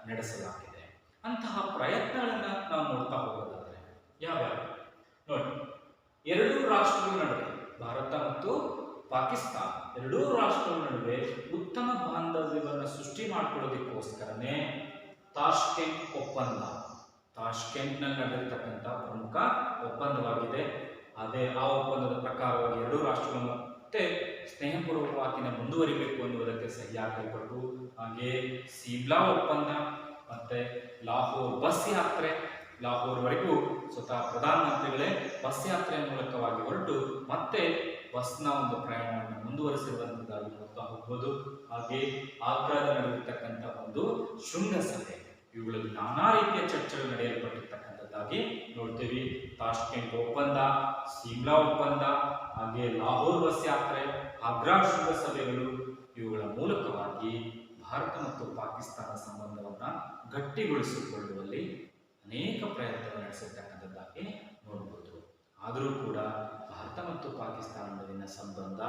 ನಡೆಸಲಾಗಿದೆ. ಅಂತಹ ಪ್ರಯತ್ನಗಳನ್ನ ನಾವು ನೋಡ್ತಾ ಹೋಗೋದಾದ್ರೆ ಯಾವ್ಯಾವ ನೋಡಿ, 2 ರಾಷ್ಟ್ರಗಳ ನಡುವೆ, ಭಾರತ ಮತ್ತು ಪಾಕಿಸ್ತಾನ 2 ರಾಷ್ಟ್ರಗಳ ನಡುವೆ ಉತ್ತಮ ಬಾಂಧವ್ಯವನ್ನು ಸೃಷ್ಟಿ ಮಾಡಿಕೊಳ್ಳೋದಕ್ಕೋಸ್ಕರನೇ ತಾಷ್ಕೆಂಟ್ನಲ್ಲಿ ನಡೆದಿರ್ತಕ್ಕಂಥ ಪ್ರಮುಖ ಒಪ್ಪಂದವಾಗಿದೆ. ಅದೇ ಆ ಒಪ್ಪಂದದ ಪ್ರಕಾರವಾಗಿ 2 ರಾಷ್ಟ್ರಗಳು ಮತ್ತೆ ಸ್ನೇಹಪೂರ್ವಕವಾಗಿ ಮುಂದುವರಿಬೇಕು ಅನ್ನುವುದಕ್ಕೆ ಸಹಿ ಹಾಕಲ್ಪಟ್ಟು, ಹಾಗೆ ಸಿಮ್ಲಾ ಒಪ್ಪಂದ ಮತ್ತೆ ಲಾಹೋರ್ ಬಸ್ ಯಾತ್ರೆ, ಲಾಹೋರ್ವರೆಗೂ ಸ್ವತಃ ಪ್ರಧಾನಮಂತ್ರಿಗಳೇ ಬಸ್ ಯಾತ್ರೆಯ ಮೂಲಕವಾಗಿ ಹೊರಟು ಮತ್ತೆ ಬಸ್ನ ಒಂದು ಪ್ರಯಾಣವನ್ನು ಮುಂದುವರಿಸಿರುವಂತದ್ದಾಗಿ ನೋಡ್ತಾ ಹೋಗ್ಬೋದು. ಹಾಗೆ ಆಗ್ರಾದ ನಡೆದಿರ್ತಕ್ಕಂಥ ಒಂದು ಶೃಂಗಸಭೆ, ಇವುಗಳಲ್ಲಿ ನಾನಾ ರೀತಿಯ ಚರ್ಚೆಗಳು ನಡೆಯಲ್ಪಟ್ಟಿರ್ತಕ್ಕಂಥದ್ದಾಗಿ ನೋಡ್ತೀವಿ. ತಾಷ್ಕೆಂಟ್ ಒಪ್ಪಂದ, ಸಿಮ್ಲಾ ಒಪ್ಪಂದ, ಹಾಗೆ ಲಾಹೋರ್ ಬಸ್ ಯಾತ್ರೆ, ಆಗ್ರಾ ಶೃಂಗಸಭೆಗಳು, ಇವುಗಳ ಮೂಲಕವಾಗಿ ಭಾರತ ಮತ್ತು ಪಾಕಿಸ್ತಾನ ಸಂಬಂಧವನ್ನ ಗಟ್ಟಿಗೊಳಿಸಿಕೊಳ್ಳುವಲ್ಲಿ ಅನೇಕ ಪ್ರಯತ್ನಗಳು ನಡೆಸಿರ್ತಕ್ಕಂಥದ್ದಾಗಿ ನೋಡಬಹುದು. ಆದರೂ ಕೂಡ ಭಾರತ ಮತ್ತು ಪಾಕಿಸ್ತಾನ ನಡುವಿನ ಸಂಬಂಧ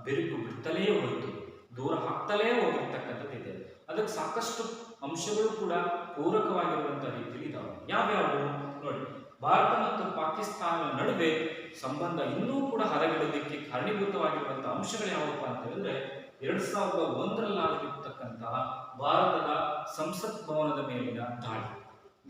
ಬಿರುಕು ಬಿಡ್ತಲೇ ಹೋಯಿತು, ದೂರ ಹಾಕ್ತಲೇ ಹೋಗಿರ್ತಕ್ಕಂಥದ್ದಿದೆ. ಅದಕ್ಕೆ ಸಾಕಷ್ಟು ಅಂಶಗಳು ಕೂಡ ಪೂರಕವಾಗಿರುವಂತಹ ರೀತಿಯಲ್ಲಿ ಇದಾವೆ. ಯಾವ್ಯಾವು ನೋಡಿ, ಭಾರತ ಮತ್ತು ಪಾಕಿಸ್ತಾನದ ನಡುವೆ ಸಂಬಂಧ ಇನ್ನೂ ಕೂಡ ಹದಗೆಡೋದಕ್ಕೆ ಕಾರಣೀಭೂತವಾಗಿರುವಂತಹ ಅಂಶಗಳು ಯಾವಪ್ಪ ಅಂತ ಹೇಳಿದ್ರೆ, 2001ರಲ್ಲಿ ಆಗಿರ್ತಕ್ಕಂತಹ ಭಾರತದ ಸಂಸತ್ ಭವನದ ಮೇಲಿನ ದಾಳಿ,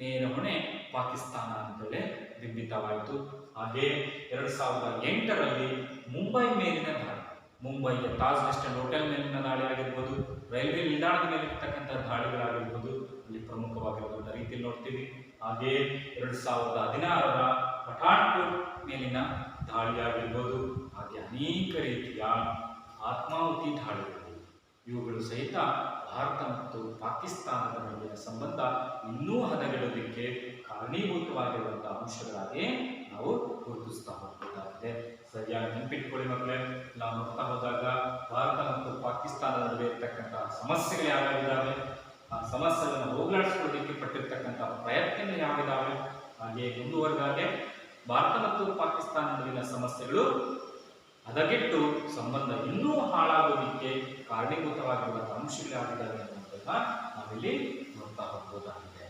ನೇರ ಹೊಣೆ ಪಾಕಿಸ್ತಾನ ಅಂತೇಳಿ ಬಿಂಬಿತವಾಯಿತು. ಹಾಗೆ 2008ರಲ್ಲಿ ಮುಂಬೈ ಮೇಲಿನ ದಾಳಿ, ಮುಂಬೈಯ ತಾಜ್ ವೆಸ್ಟ್ ಎಂಡ್ ಹೋಟೆಲ್ ಮೇಲಿನ ದಾಳಿ ಆಗಿರ್ಬೋದು, ರೈಲ್ವೆ ನಿಲ್ದಾಣದ ಮೇಲೆ ಇರ್ತಕ್ಕಂಥ ದಾಳಿಗಳಾಗಿರ್ಬೋದು, ಅಲ್ಲಿ ಪ್ರಮುಖವಾಗಿರುವಂತಹ ರೀತಿಯಲ್ಲಿ ನೋಡ್ತೀವಿ. ಹಾಗೆ 2016ರ ಪಠಾಣ್ಕೋಟ್ ಮೇಲಿನ ದಾಳಿ ಆಗಿರ್ಬೋದು, ಹಾಗೆ ಅನೇಕ ರೀತಿಯ ಆತ್ಮಾಹುತಿ ದಾಳಿಗಳು, ಇವುಗಳು ಸಹಿತ ಭಾರತ ಮತ್ತು ಪಾಕಿಸ್ತಾನದ ನಡುವಿನ ಸಂಬಂಧ ಇನ್ನೂ ಹದಗೆಡೋದಕ್ಕೆ ಕಾರಣೀಭೂತವಾಗಿರುವಂತಹ ಅಂಶಗಳಾಗಿ ನಾವು ಗುರುತಿಸ್ತಾ ಹೋಗಬೇಕಾಗಿದೆ. ಸರಿಯಾಗಿ ನೆನಪಿಟ್ಕೊಳ್ಳಿ ಮಕ್ಕಳೇ, ನಾವು ನೋಡ್ತಾ ಹೋದಾಗ ಭಾರತ ಮತ್ತು ಪಾಕಿಸ್ತಾನದ ನಡುವೆ ಇರ್ತಕ್ಕಂತಹ ಸಮಸ್ಯೆಗಳು ಯಾವ್ಯಾವಿದ್ದಾವೆ, ಆ ಸಮಸ್ಯೆಗಳನ್ನು ಹೋಗಲಾಡಿಸ್ಕೊಳ್ಳೋದಕ್ಕೆ ಪಟ್ಟಿರ್ತಕ್ಕಂತಹ ಪ್ರಯತ್ನಗಳು ಯಾವಿದಾವೆ, ಹಾಗೆ ಮುಂದುವರೆದಾಗೆ ಭಾರತ ಮತ್ತು ಪಾಕಿಸ್ತಾನ ನಡುವಿನ ಸಮಸ್ಯೆಗಳು ಹದಗೆಟ್ಟು ಸಂಬಂಧ ಇನ್ನೂ ಹಾಳಾಗೋದಕ್ಕೆ ಕಾರಣೀಭೂತವಾಗಿರುವಂತಹ ಅಂಶಗಳು ಯಾವಿದ್ದಾವೆ ಅನ್ನೋದನ್ನ ನಾವಿಲ್ಲಿ ನೋಡ್ತಾ ಹೋಗಬಹುದಾಗಿದೆ.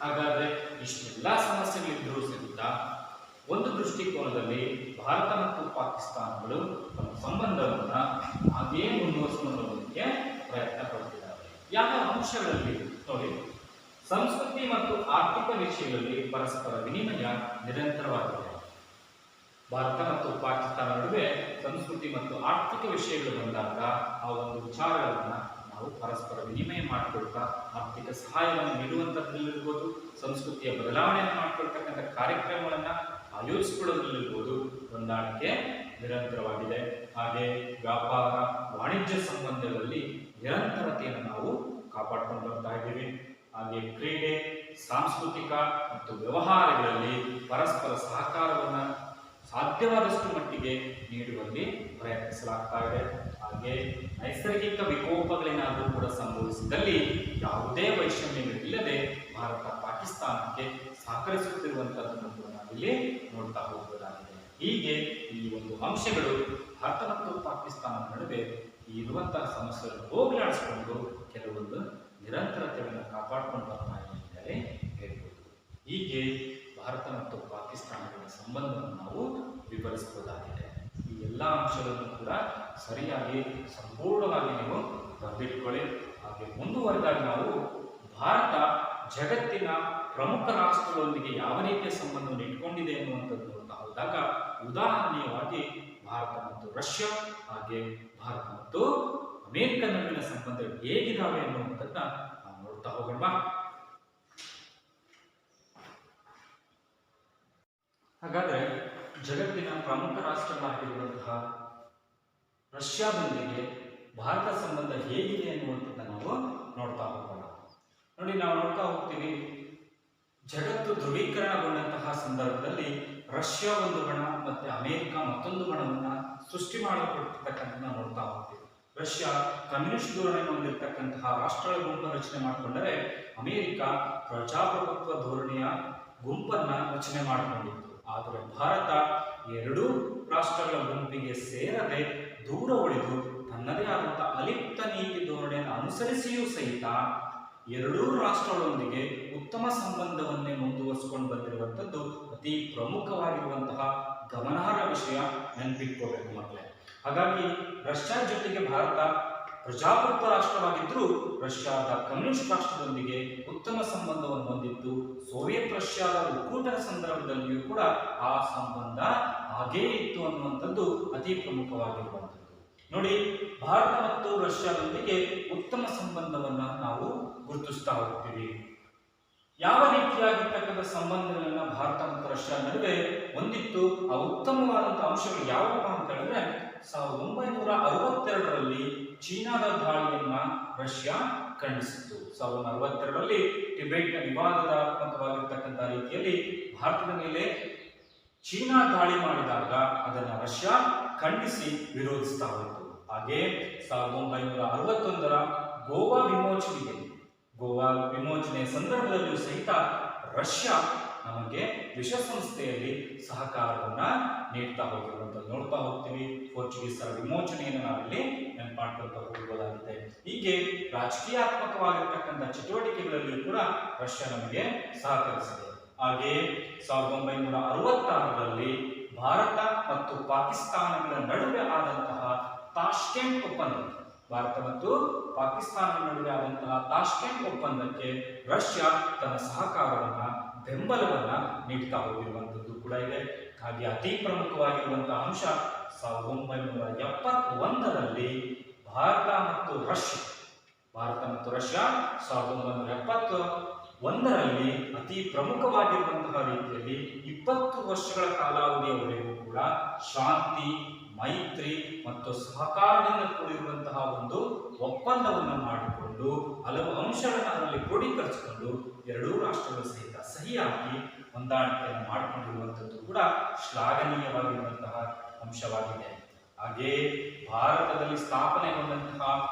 ಹಾಗಾದ್ರೆ ಇಷ್ಟೆಲ್ಲ ಸಮಸ್ಯೆಗಳಿದ್ರೂ ಸಹಿತ ಒಂದು ದೃಷ್ಟಿಕೋನದಲ್ಲಿ ಭಾರತ ಮತ್ತು ಪಾಕಿಸ್ತಾನಗಳು ತಮ್ಮ ಸಂಬಂಧವನ್ನ ಹಾಗೇ ಮುಂದುವರಿಸಿಕೊಳ್ಳೋದಕ್ಕೆ ಪ್ರಯತ್ನ ಪಡ್ತಿದ್ದಾರೆ. ಯಾವ ಅಂಶಗಳಲ್ಲಿ ನೋಡಿ, ಸಂಸ್ಕೃತಿ ಮತ್ತು ಆರ್ಥಿಕ ವಿಷಯಗಳಲ್ಲಿ ಪರಸ್ಪರ ವಿನಿಮಯ ನಿರಂತರವಾಗಿದೆ. ಭಾರತ ಮತ್ತು ಪಾಕಿಸ್ತಾನ ನಡುವೆ ಸಂಸ್ಕೃತಿ ಮತ್ತು ಆರ್ಥಿಕ ವಿಷಯಗಳು ಬಂದಾಗ ಆ ಒಂದು ವಿಚಾರಗಳನ್ನ ನಾವು ಪರಸ್ಪರ ವಿನಿಮಯ ಮಾಡಿಕೊಳ್ತಾ ಆರ್ಥಿಕ ಸಹಾಯವನ್ನು ನೀಡುವಂಥದ್ರಲ್ಲಿರ್ಬೋದು, ಸಂಸ್ಕೃತಿಯ ಬದಲಾವಣೆಯನ್ನು ಮಾಡಿಕೊಳ್ತಕ್ಕಂಥ ಕಾರ್ಯಕ್ರಮಗಳನ್ನ ಆಯೋಜಿಸಿಕೊಳ್ಳೋದ್ರಲ್ಲಿರ್ಬೋದು, ಹೊಂದಾಣಿಕೆ ನಿರಂತರವಾಗಿದೆ. ಹಾಗೆ ವ್ಯಾಪಾರ ವಾಣಿಜ್ಯ ಸಂಬಂಧಗಳಲ್ಲಿ ನಿರಂತರತೆಯನ್ನು ನಾವು ಕಾಪಾಡ್ಕೊಂಡು ಬರ್ತಾ ಇದ್ದೀವಿ. ಹಾಗೆ ಕ್ರೀಡೆ, ಸಾಂಸ್ಕೃತಿಕ ಮತ್ತು ವ್ಯವಹಾರಗಳಲ್ಲಿ ಪರಸ್ಪರ ಸಹಕಾರವನ್ನು ಸಾಧ್ಯವಾದಷ್ಟು ಮಟ್ಟಿಗೆ ನೀಡುವಲ್ಲಿ ಪ್ರಯತ್ನಿಸಲಾಗ್ತಾ ಇದೆ. ಹಾಗೆ ನೈಸರ್ಗಿಕ ವಿಕೋಪಗಳೇನಾದರೂ ಕೂಡ ಸಂಭವಿಸಿದಲ್ಲಿ ಯಾವುದೇ ವೈಷಮ್ಯವಿಲ್ಲದೆ ಭಾರತ ಪಾಕಿಸ್ತಾನಕ್ಕೆ ಸಹಕರಿಸುತ್ತಿರುವಂತಹದ್ದನ್ನು ಕೂಡ ನಾವಿಲ್ಲಿ ನೋಡ್ತಾ ಹೋಗಬಹುದಾಗಿದೆ. ಹೀಗೆ ಈ ಒಂದು ಅಂಶಗಳು ಭಾರತ ಮತ್ತು ಪಾಕಿಸ್ತಾನದ ನಡುವೆ ಇರುವಂತಹ ಸಮಸ್ಯೆಗಳನ್ನು ಹೋಗಲಾಡಿಸಿಕೊಂಡು ಕೆಲವೊಂದು ನಿರಂತರತೆಯನ್ನು ಕಾಪಾಡಿಕೊಂಡು ಬರ್ತಾ ಇದೆ ಅಂತಲೇ ಹೇಳ್ಬೋದು. ಹೀಗೆ ಭಾರತ ಮತ್ತು ಪಾಕಿಸ್ತಾನಗಳ ಸಂಬಂಧವನ್ನು ನಾವು ವಿವರಿಸಬಹುದಾಗಿದೆ. ಈ ಎಲ್ಲ ಅಂಶಗಳನ್ನು ಕೂಡ ಸರಿಯಾಗಿ ಸಂಪೂರ್ಣವಾಗಿ ನೀವು ಬರೆದಿಟ್ಕೊಳ್ಳಿ. ಹಾಗೆ ಮುಂದುವರೆದಾಗ ನಾವು ಭಾರತ ಜಗತ್ತಿನ ಪ್ರಮುಖ ರಾಷ್ಟ್ರಗಳೊಂದಿಗೆ ಯಾವ ರೀತಿಯ ಸಂಬಂಧವನ್ನು ಇಟ್ಕೊಂಡಿದೆ ಎನ್ನುವಂಥದ್ದು ನೋಡ್ತಾ ಹೋದಾಗ, ಉದಾಹರಣೀಯವಾಗಿ ಭಾರತ ಮತ್ತು ರಷ್ಯಾ ಹಾಗೆ ಭಾರತ ಮತ್ತು ಅಮೆರಿಕ ನಡುವಿನ ಸಂಬಂಧಗಳು ಹೇಗಿದ್ದಾವೆ ಎನ್ನುವಂಥದ್ದನ್ನ ನಾವು ನೋಡ್ತಾ ಹೋಗೋಣ. ಹಾಗಾದ್ರೆ ಜಗತ್ತಿನ ಪ್ರಮುಖ ರಾಷ್ಟ್ರಗಳಾಗಿರುವಂತಹ ರಷ್ಯಾದೊಂದಿಗೆ ಭಾರತ ಸಂಬಂಧ ಹೇಗಿದೆ ಎನ್ನುವಂಥದ್ದನ್ನ ನಾವು ನೋಡ್ತಾ ಹೋಗೋಣ. ನೋಡಿ, ನಾವು ನೋಡ್ತಾ ಹೋಗ್ತೀವಿ, ಜಗತ್ತು ಧ್ರುವೀಕರಣಗೊಂಡಂತಹ ಸಂದರ್ಭದಲ್ಲಿ ರಷ್ಯಾ ಒಂದು ಬಣ ಮತ್ತೆ ಅಮೆರಿಕ ಮತ್ತೊಂದು ಬಣವನ್ನ ಸೃಷ್ಟಿ ಮಾಡಲ್ಪಟ್ಟಿರ್ತಕ್ಕಂಥ ನೋಡ್ತಾ ಹೋಗ್ತೀವಿ. ರಷ್ಯಾ ಕಮ್ಯುನಿಸ್ಟ್ ಧೋರಣೆಯನ್ನು ಹೊಂದಿರತಕ್ಕಂತಹ ರಾಷ್ಟ್ರಗಳ ಗುಂಪನ್ನು ರಚನೆ ಮಾಡಿಕೊಂಡರೆ ಅಮೆರಿಕ ಪ್ರಜಾಪ್ರಭುತ್ವ ಧೋರಣೆಯ ಗುಂಪನ್ನ ರಚನೆ ಮಾಡಿಕೊಂಡಿತ್ತು. ಆದರೆ ಭಾರತ ಎರಡೂ ರಾಷ್ಟ್ರಗಳ ಗುಂಪಿಗೆ ಸೇರದೆ ದೂರ ಉಳಿದು ತನ್ನದೇ ಆದಂತಹ ಅಲಿಪ್ತ ನೀತಿ ಧೋರಣೆಯನ್ನು ಅನುಸರಿಸಿಯೂ ಸಹಿತ ಎರಡೂ ರಾಷ್ಟ್ರಗಳೊಂದಿಗೆ ಉತ್ತಮ ಸಂಬಂಧವನ್ನೇ ಮುಂದುವರಿಸಿಕೊಂಡು ಬಂದಿರುವಂಥದ್ದು ಅತಿ ಪ್ರಮುಖವಾಗಿರುವಂತಹ ಗಮನಾರ್ಹ ವಿಷಯ, ನೆನಪಿಟ್ಕೋಬೇಕು ಮಕ್ಕಳೇ. ಹಾಗಾಗಿ ರಷ್ಯಾ ಜೊತೆಗೆ ಭಾರತ ಪ್ರಜಾಪ್ರಭುತ್ವ ರಾಷ್ಟ್ರವಾಗಿದ್ದರೂ ರಷ್ಯಾದ ಕಮ್ಯುನಿಸ್ಟ್ ರಾಷ್ಟ್ರದೊಂದಿಗೆ ಉತ್ತಮ ಸಂಬಂಧವನ್ನು ಹೊಂದಿದ್ದು, ಸೋವಿಯತ್ ರಷ್ಯಾದ ಒಕ್ಕೂಟದ ಸಂದರ್ಭದಲ್ಲಿಯೂ ಕೂಡ ಆ ಸಂಬಂಧ ಹಾಗೇ ಇತ್ತು ಅನ್ನುವಂಥದ್ದು ಅತಿ ಪ್ರಮುಖವಾಗಿರುವಂಥದ್ದು. ನೋಡಿ, ಭಾರತ ಮತ್ತು ರಷ್ಯಾದೊಂದಿಗೆ ಉತ್ತಮ ಸಂಬಂಧವನ್ನ ನಾವು ಗುರುತಿಸ್ತಾ ಹೋಗ್ತೀವಿ. ಯಾವ ರೀತಿಯಾಗಿರ್ತಕ್ಕಂಥ ಸಂಬಂಧಗಳನ್ನ ಭಾರತ ಮತ್ತು ರಷ್ಯಾ ನಡುವೆ ಹೊಂದಿತ್ತು, ಆ ಉತ್ತಮವಾದಂತಹ ಅಂಶಗಳು ಯಾವುವು ಅಂತ ಹೇಳಿದ್ರೆ, 1962ರಲ್ಲಿ ಚೀನಾದ ದಾಳಿಯನ್ನ ರಷ್ಯಾ ಖಂಡಿಸಿತ್ತು. 1962ರಲ್ಲಿ ಟಿಬೆಟ್ನ ವಿವಾದಾತ್ಮಕವಾಗಿರ್ತಕ್ಕಂಥ ರೀತಿಯಲ್ಲಿ ಭಾರತದ ಮೇಲೆ ಚೀನಾ ದಾಳಿ ಮಾಡಿದಾಗ ಅದನ್ನು ರಷ್ಯಾ ಖಂಡಿಸಿ ವಿರೋಧಿಸ್ತಾ ಹೋಯಿತು. ಹಾಗೆ 1961ರ ಗೋವಾ ವಿಮೋಚನೆಯ ಸಂದರ್ಭದಲ್ಲಿಯೂ ಸಹಿತ ರಷ್ಯಾ ನಮಗೆ ವಿಶ್ವಸಂಸ್ಥೆಯಲ್ಲಿ ಸಹಕಾರವನ್ನ ನೀಡ್ತಾ ಹೋಗಿರುವಂಥದ್ದು ನೋಡ್ತಾ ಹೋಗ್ತೀವಿ. ಪೋರ್ಚುಗೀಸರ ವಿಮೋಚನೆಯನ್ನು ನಾವಿಲ್ಲಿ ನೆನಪಾಡ್ಕೊಳ್ತಾ ಹೋಗಬಹುದಾಗಿದೆ. ಹೀಗೆ ರಾಜಕೀಯಾತ್ಮಕವಾಗಿರ್ತಕ್ಕಂಥ ಚಟುವಟಿಕೆಗಳಲ್ಲಿಯೂ ಕೂಡ ರಷ್ಯಾ ನಮಗೆ ಸಹಕರಿಸಿದೆ. ಹಾಗೆ 1966ರಲ್ಲಿ ಭಾರತ ಮತ್ತು ಪಾಕಿಸ್ತಾನಗಳ ನಡುವೆ ಆದಂತಹ ತಾಷ್ಕೆಂಟ್ ಒಪ್ಪಂದ, ಭಾರತ ಮತ್ತು ಪಾಕಿಸ್ತಾನದ ನಡುವೆ ಆದಂತಹ ತಾಷ್ಕೆಂಟ್ ಒಪ್ಪಂದಕ್ಕೆ ರಷ್ಯಾ ತನ್ನ ಸಹಕಾರವನ್ನ ಬೆಂಬಲವನ್ನ ನೀಡ್ತಾ ಹೋಗಿರುವಂಥದ್ದು ಕೂಡ ಇದೆ. ಹಾಗೆ ಅತಿ ಪ್ರಮುಖವಾಗಿರುವಂತಹ ಅಂಶ 1971ರಲ್ಲಿ ಭಾರತ ಮತ್ತು ರಷ್ಯಾ 1971ರಲ್ಲಿ ಅತಿ ಪ್ರಮುಖವಾಗಿರುವಂತಹ ರೀತಿಯಲ್ಲಿ 20 ವರ್ಷಗಳ ಕಾಲಾವಧಿಯವರೆಗೂ ಕೂಡ ಶಾಂತಿ, ಮೈತ್ರಿ ಮತ್ತು ಸಹಕಾರದಿಂದ ಕೂಡಿರುವಂತಹ ಒಂದು ಒಪ್ಪಂದವನ್ನು ಮಾಡಿಕೊಂಡು ಹಲವು ಅಂಶಗಳನ್ನು ಅದರಲ್ಲಿ ಕ್ರೋಢೀಕರಿಸಿಕೊಂಡು ಎರಡೂ ರಾಷ್ಟ್ರಗಳು ಸಹಿತ ಸಹಿಯಾಗಿ ಹೊಂದಾಣಿಕೆಯನ್ನು ಮಾಡಿಕೊಂಡಿರುವಂಥದ್ದು ಕೂಡ ಶ್ಲಾಘನೀಯವಾಗಿರುವಂತಹ ಅಂಶವಾಗಿದೆ. ಹಾಗೆ ಭಾರತದಲ್ಲಿ ಸ್ಥಾಪನೆಗೊಂಡಂತಹ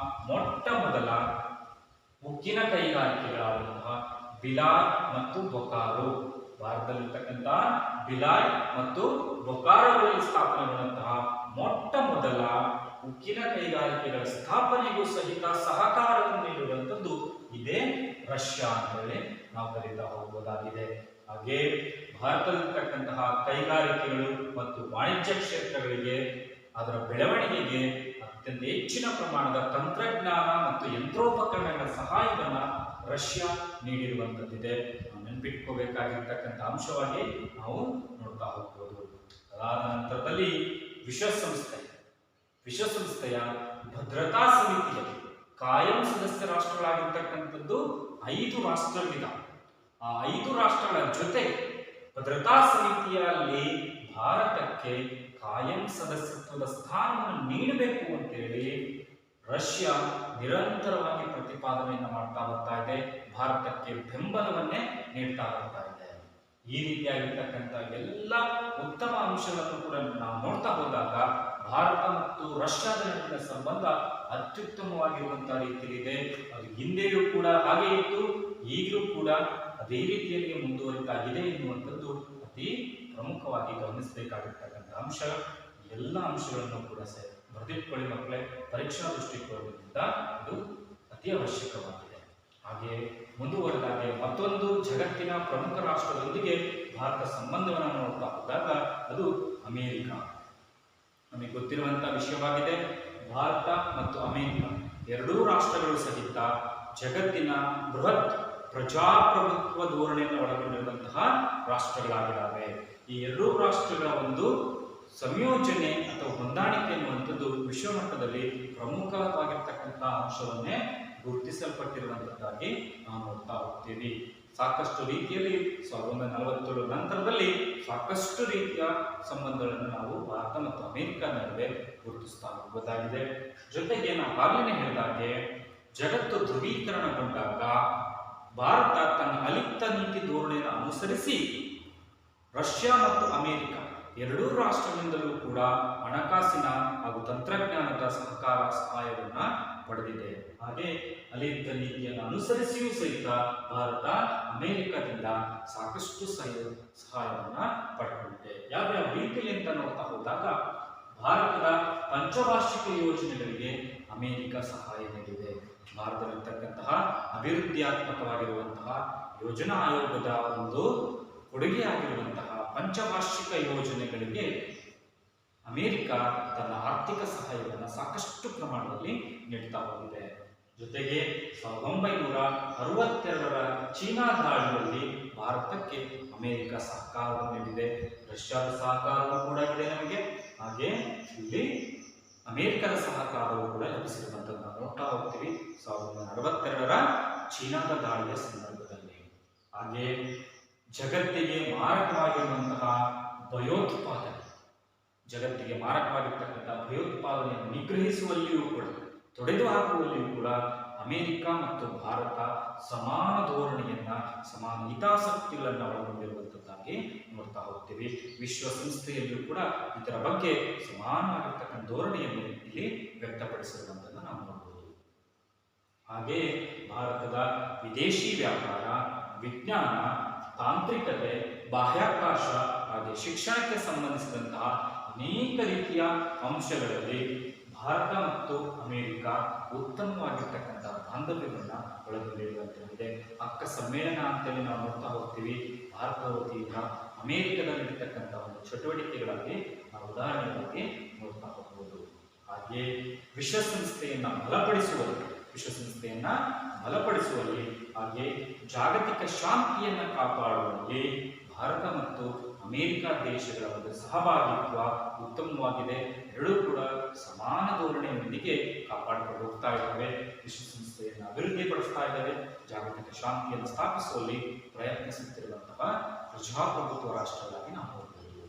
ಮೊಟ್ಟ ಮೊದಲ ಉಕ್ಕಿನ ಕೈಗಾರಿಕೆಗಳಾದಂತಹ ಭಿಲಾಯ್ ಮತ್ತು ಬೊಕಾರೋ, ಭಾರತದಲ್ಲಿರ್ತಕ್ಕಂಥ ಭಿಲಾಯ್ ಮತ್ತು ಬೊಕಾರೋಗಳಲ್ಲಿ ಸ್ಥಾಪನೆಗೊಂಡಂತಹ ಮೊಟ್ಟ ಮೊದಲ ಉಕ್ಕಿನ ಕೈಗಾರಿಕೆಗಳ ಸ್ಥಾಪನೆಗೂ ಸಹಿತ ಸಹಕಾರವನ್ನು ನೀಡುವಂಥದ್ದು ಇದೇ ರಷ್ಯಾ ಅಂತ ಹೇಳಿ ನಾವು ಕರೀತಾ ಹೋಗಬಹುದಾಗಿದೆ. ಹಾಗೆ ಭಾರತದಲ್ಲಿರ್ತಕ್ಕಂತಹ ಕೈಗಾರಿಕೆಗಳು ಮತ್ತು ವಾಣಿಜ್ಯ ಕ್ಷೇತ್ರಗಳಿಗೆ, ಅದರ ಬೆಳವಣಿಗೆಗೆ ಅತ್ಯಂತ ಹೆಚ್ಚಿನ ಪ್ರಮಾಣದ ತಂತ್ರಜ್ಞಾನ ಮತ್ತು ಯಂತ್ರೋಪಕರಣಗಳ ಸಹಾಯವನ್ನು ರಷ್ಯಾ ನೀಡಿರುವಂಥದ್ದಿದೆ. ನಾವು ನೆನಪಿಟ್ಕೋಬೇಕಾಗಿರ್ತಕ್ಕಂಥ ಅಂಶವಾಗಿ ನಾವು ನೋಡ್ತಾ ಹೋಗ್ಬೋದು. ಅದಾದ ನಂತರದಲ್ಲಿ ವಿಶ್ವಸಂಸ್ಥೆಯ ಭದ್ರತಾ ಸಮಿತಿಯಲ್ಲಿ ಕಾಯಂ ಸದಸ್ಯ ರಾಷ್ಟ್ರಗಳಾಗಿರ್ತಕ್ಕಂಥದ್ದು 5 ರಾಷ್ಟ್ರಗಳಿದ್ದಾವೆ. ಆ 5 ರಾಷ್ಟ್ರಗಳ ಜೊತೆ ಭದ್ರತಾ ಸಮಿತಿಯಲ್ಲಿ ಭಾರತಕ್ಕೆ ಕಾಯಂ ಸದಸ್ಯತ್ವದ ಸ್ಥಾನವನ್ನು ನೀಡಬೇಕು ಅಂತೇಳಿ ರಷ್ಯಾ ನಿರಂತರವಾಗಿ ಪ್ರತಿಪಾದನೆಯನ್ನು ಮಾಡ್ತಾ ಬರ್ತಾ ಇದೆ, ಭಾರತಕ್ಕೆ ಬೆಂಬಲವನ್ನೇ ನೀಡ್ತಾ ಬರ್ತಾ ಇದೆ. ಈ ರೀತಿಯಾಗಿರ್ತಕ್ಕಂಥ ಎಲ್ಲ ಉತ್ತಮ ಅಂಶಗಳನ್ನು ಕೂಡ ನಾವು ನೋಡ್ತಾ ಹೋದಾಗ ಭಾರತ ಮತ್ತು ರಷ್ಯಾದ ನಡುವಿನ ಸಂಬಂಧ ಅತ್ಯುತ್ತಮವಾಗಿರುವಂತಹ ರೀತಿಯಲ್ಲಿದೆ. ಅದು ಹಿಂದೆಯೂ ಕೂಡ ಹಾಗೆ ಇತ್ತು, ಈಗಲೂ ಕೂಡ ಅದೇ ರೀತಿಯಲ್ಲಿ ಮುಂದುವರಿತಾ ಇದೆ ಎನ್ನುವಂಥದ್ದು ಅತಿ ಪ್ರಮುಖವಾಗಿ ಗಮನಿಸಬೇಕಾಗಿರ್ತಕ್ಕಂಥ ಅಂಶ. ಎಲ್ಲ ಅಂಶಗಳನ್ನು ಕೂಡ ಬರೆದಿಟ್ಕೊಳ್ಳಿ ಮಕ್ಕಳೇ, ಪರೀಕ್ಷಾ ದೃಷ್ಟಿಕೋನದಿಂದ ಇದು ಅತಿ ಅವಶ್ಯಕವಾಗಿದೆ. ಹಾಗೆ ಮುಂದುವರೆದಾಗೆ ಮತ್ತೊಂದು ಜಗತ್ತಿನ ಪ್ರಮುಖ ರಾಷ್ಟ್ರದೊಂದಿಗೆ ಭಾರತ ಸಂಬಂಧವನ್ನು ನೋಡ್ತಾ ಹೋದಾಗ ಅದು ಅಮೆರಿಕ. ನಮಗೆ ಗೊತ್ತಿರುವಂತಹ ವಿಷಯವಾಗಿದೆ, ಭಾರತ ಮತ್ತು ಅಮೆರಿಕ ಎರಡೂ ರಾಷ್ಟ್ರಗಳು ಸಹಿತ ಜಗತ್ತಿನ ಬೃಹತ್ ಪ್ರಜಾಪ್ರಭುತ್ವ ಧೋರಣೆಯನ್ನು ಒಳಗೊಂಡಿರುವಂತಹ ರಾಷ್ಟ್ರಗಳಾಗಿದ್ದಾವೆ. ಈ ಎರಡೂ ರಾಷ್ಟ್ರಗಳ ಒಂದು ಸಂಯೋಜನೆ ಅಥವಾ ಹೊಂದಾಣಿಕೆ ಎನ್ನುವಂಥದ್ದು ವಿಶ್ವಮಟ್ಟದಲ್ಲಿ ಪ್ರಮುಖವಾಗಿರ್ತಕ್ಕಂಥ ಅಂಶವನ್ನೇ ಗುರುತಿಸಲ್ಪಟ್ಟಿರುವಂತದ್ದಾಗಿ ನಾವು ನೋಡ್ತಾ ಹೋಗ್ತೀವಿ. ಸಾಕಷ್ಟು ರೀತಿಯಲ್ಲಿ 1947 ನಂತರದಲ್ಲಿ ಸಾಕಷ್ಟು ರೀತಿಯ ಸಂಬಂಧಗಳನ್ನು ನಾವು ಭಾರತ ಮತ್ತು ಅಮೆರಿಕ ನಡುವೆ ಗುರುತಿಸ್ತಾ ಹೋಗಬಹುದಾಗಿದೆ. ಜೊತೆಗೆ ನಾವು ಆಗಲೇ ಹೇಳಿದಾಗೆ ಜಗತ್ತು ಧ್ರುವೀಕರಣಗೊಂಡಾಗ ಭಾರತ ತನ್ನ ಅಲಿಪ್ತ ನೀತಿ ಧೋರಣೆಯನ್ನು ಅನುಸರಿಸಿ ರಷ್ಯಾ ಮತ್ತು ಅಮೆರಿಕ ಎರಡೂ ರಾಷ್ಟ್ರಗಳಿಂದಲೂ ಕೂಡ ಹಣಕಾಸಿನ ಹಾಗೂ ತಂತ್ರಜ್ಞಾನದ ಸಹಾಯವನ್ನ ಪಡೆದಿದೆ. ಹಾಗೆ ಅಲಿಪ್ತ ನೀತಿಯನ್ನು ಅನುಸರಿಸಿಯೂ ಸಹಿತ ಭಾರತ ಅಮೆರಿಕದಿಂದ ಸಾಕಷ್ಟು ಸಹಾಯವನ್ನ ಪಡೆದಿದೆ. ಯಾವ್ಯಾವ ರೀತಿಯಲ್ಲಿ ಅಂತ ನೋಡ್ತಾ ಹೋದಾಗ ಭಾರತದ ಪಂಚವಾರ್ಷಿಕ ಯೋಜನೆಗಳಿಗೆ ಅಮೆರಿಕ ಸಹಾಯ ನೀಡಿದೆ. ಭಾರತದಲ್ಲಿರ್ತಕ್ಕಂತಹ ಅಭಿವೃದ್ಧಿಯಾತ್ಮಕವಾಗಿರುವಂತಹ ಯೋಜನಾ ಆಯೋಗದ ಒಂದು ಕೊಡುಗೆಯಾಗಿರುವಂತಹ ಪಂಚವಾರ್ಷಿಕ ಯೋಜನೆಗಳಿಗೆ ಅಮೆರಿಕ ತನ್ನ ಆರ್ಥಿಕ ಸಹಾಯವನ್ನು ಸಾಕಷ್ಟು ಪ್ರಮಾಣದಲ್ಲಿ ನೀಡ್ತಾ ಹೋಗಿದೆ. ಜೊತೆಗೆ 1962ರ ಚೀನಾ ದಾಳಿಯಲ್ಲಿ ಭಾರತಕ್ಕೆ ಅಮೆರಿಕ ಸಹಕಾರವನ್ನು ನೀಡಿದೆ. ರಷ್ಯಾದ ಸಹಕಾರವೂ ಕೂಡ ಇದೆ ನಮಗೆ. ಹಾಗೆ ಇಲ್ಲಿ ಅಮೆರಿಕದ ಸಹಕಾರವೂ ಕೂಡ ಲಭಿಸಿರುವಂಥದ್ದು ನಾವು ನೋಡ್ತಾ ಹೋಗ್ತೀವಿ 1962ರ ಚೀನಾದ ದಾಳಿಯ ಸಂದರ್ಭದಲ್ಲಿ. ಹಾಗೆ ಜಗತ್ತಿಗೆ ಮಾರಕವಾಗಿರುವಂತಹ ಭಯೋತ್ಪಾದನೆ, ಜಗತ್ತಿಗೆ ಮಾರಕವಾಗಿರ್ತಕ್ಕಂಥ ಭಯೋತ್ಪಾದನೆಯನ್ನು ನಿಗ್ರಹಿಸುವಲ್ಲಿಯೂ ಕೂಡ ತೊಡೆದು ಹಾಕುವಲ್ಲಿಯೂ ಕೂಡ ಅಮೆರಿಕ ಮತ್ತು ಭಾರತ ಸಮಾನ ಧೋರಣೆಯನ್ನ, ಸಮಾನ ಹಿತಾಸಕ್ತಿಗಳನ್ನು ಒಳಗೊಂಡಿರುವಂಥದ್ದಾಗಿ ನೋಡ್ತಾ ಹೋಗ್ತೀವಿ. ವಿಶ್ವಸಂಸ್ಥೆಯಲ್ಲಿಯೂ ಕೂಡ ಇದರ ಬಗ್ಗೆ ಸಮಾನವಾಗಿರ್ತಕ್ಕಂಥ ಧೋರಣೆಯನ್ನು ಇಲ್ಲಿ ವ್ಯಕ್ತಪಡಿಸಿರುವಂಥದ್ದನ್ನು ನಾವು ನೋಡಬಹುದು. ಹಾಗೆ ಭಾರತದ ವಿದೇಶಿ ವ್ಯಾಪಾರ, ವಿಜ್ಞಾನ, ತಾಂತ್ರಿಕತೆ, ಬಾಹ್ಯಾಕಾಶ ಹಾಗೆ ಶಿಕ್ಷಣಕ್ಕೆ ಸಂಬಂಧಿಸಿದಂತಹ ಅನೇಕ ರೀತಿಯ ಅಂಶಗಳಲ್ಲಿ ಭಾರತ ಮತ್ತು ಅಮೆರಿಕ ಉತ್ತಮವಾಗಿರ್ತಕ್ಕಂಥ ಬಾಂಧವ್ಯಗಳನ್ನ ಒಳಗೊಂಡಿರುವಂತಹದ್ದಿದೆ. ಅಕ್ಕ ಸಮ್ಮೇಳನ ಅಂತೇಳಿ ನಾವು ನೋಡ್ತಾ ಹೋಗ್ತೀವಿ. ಭಾರತದ ವತಿಯಿಂದ ಅಮೆರಿಕದಲ್ಲಿರ್ತಕ್ಕಂಥ ಒಂದು ಚಟುವಟಿಕೆಗಳಲ್ಲಿ ನಾವು ಉದಾಹರಣೆಯಾಗಿ ನೋಡ್ತಾ ಹೋಗಬಹುದು. ಹಾಗೆ ವಿಶ್ವಸಂಸ್ಥೆಯನ್ನ ಬಲಪಡಿಸುವಲ್ಲಿ ಹಾಗೆ ಜಾಗತಿಕ ಶಾಂತಿಯನ್ನ ಕಾಪಾಡುವಲ್ಲಿ ಭಾರತ ಮತ್ತು ಅಮೆರಿಕ ದೇಶಗಳ ಒಂದು ಸಹಭಾಗಿತ್ವ ಉತ್ತಮವಾಗಿದೆ. ಎರಡೂ ಕೂಡ ಸಮಾನ ಧೋರಣೆಯೊಂದಿಗೆ ಕಾಪಾಡಿಕೊಂಡು ಹೋಗ್ತಾ ಇದ್ದಾವೆ. ವಿಶ್ವಸಂಸ್ಥೆಯನ್ನು ಅಭಿವೃದ್ಧಿಪಡಿಸ್ತಾ ಇದ್ದಾವೆ. ಜಾಗತಿಕ ಶಾಂತಿಯನ್ನು ಸ್ಥಾಪಿಸುವಲ್ಲಿ ಪ್ರಯತ್ನಿಸುತ್ತಿರುವಂತಹ ಪ್ರಜಾಪ್ರಭುತ್ವ ರಾಷ್ಟ್ರಗಳಾಗಿ ನಾವು ನೋಡಬಹುದು.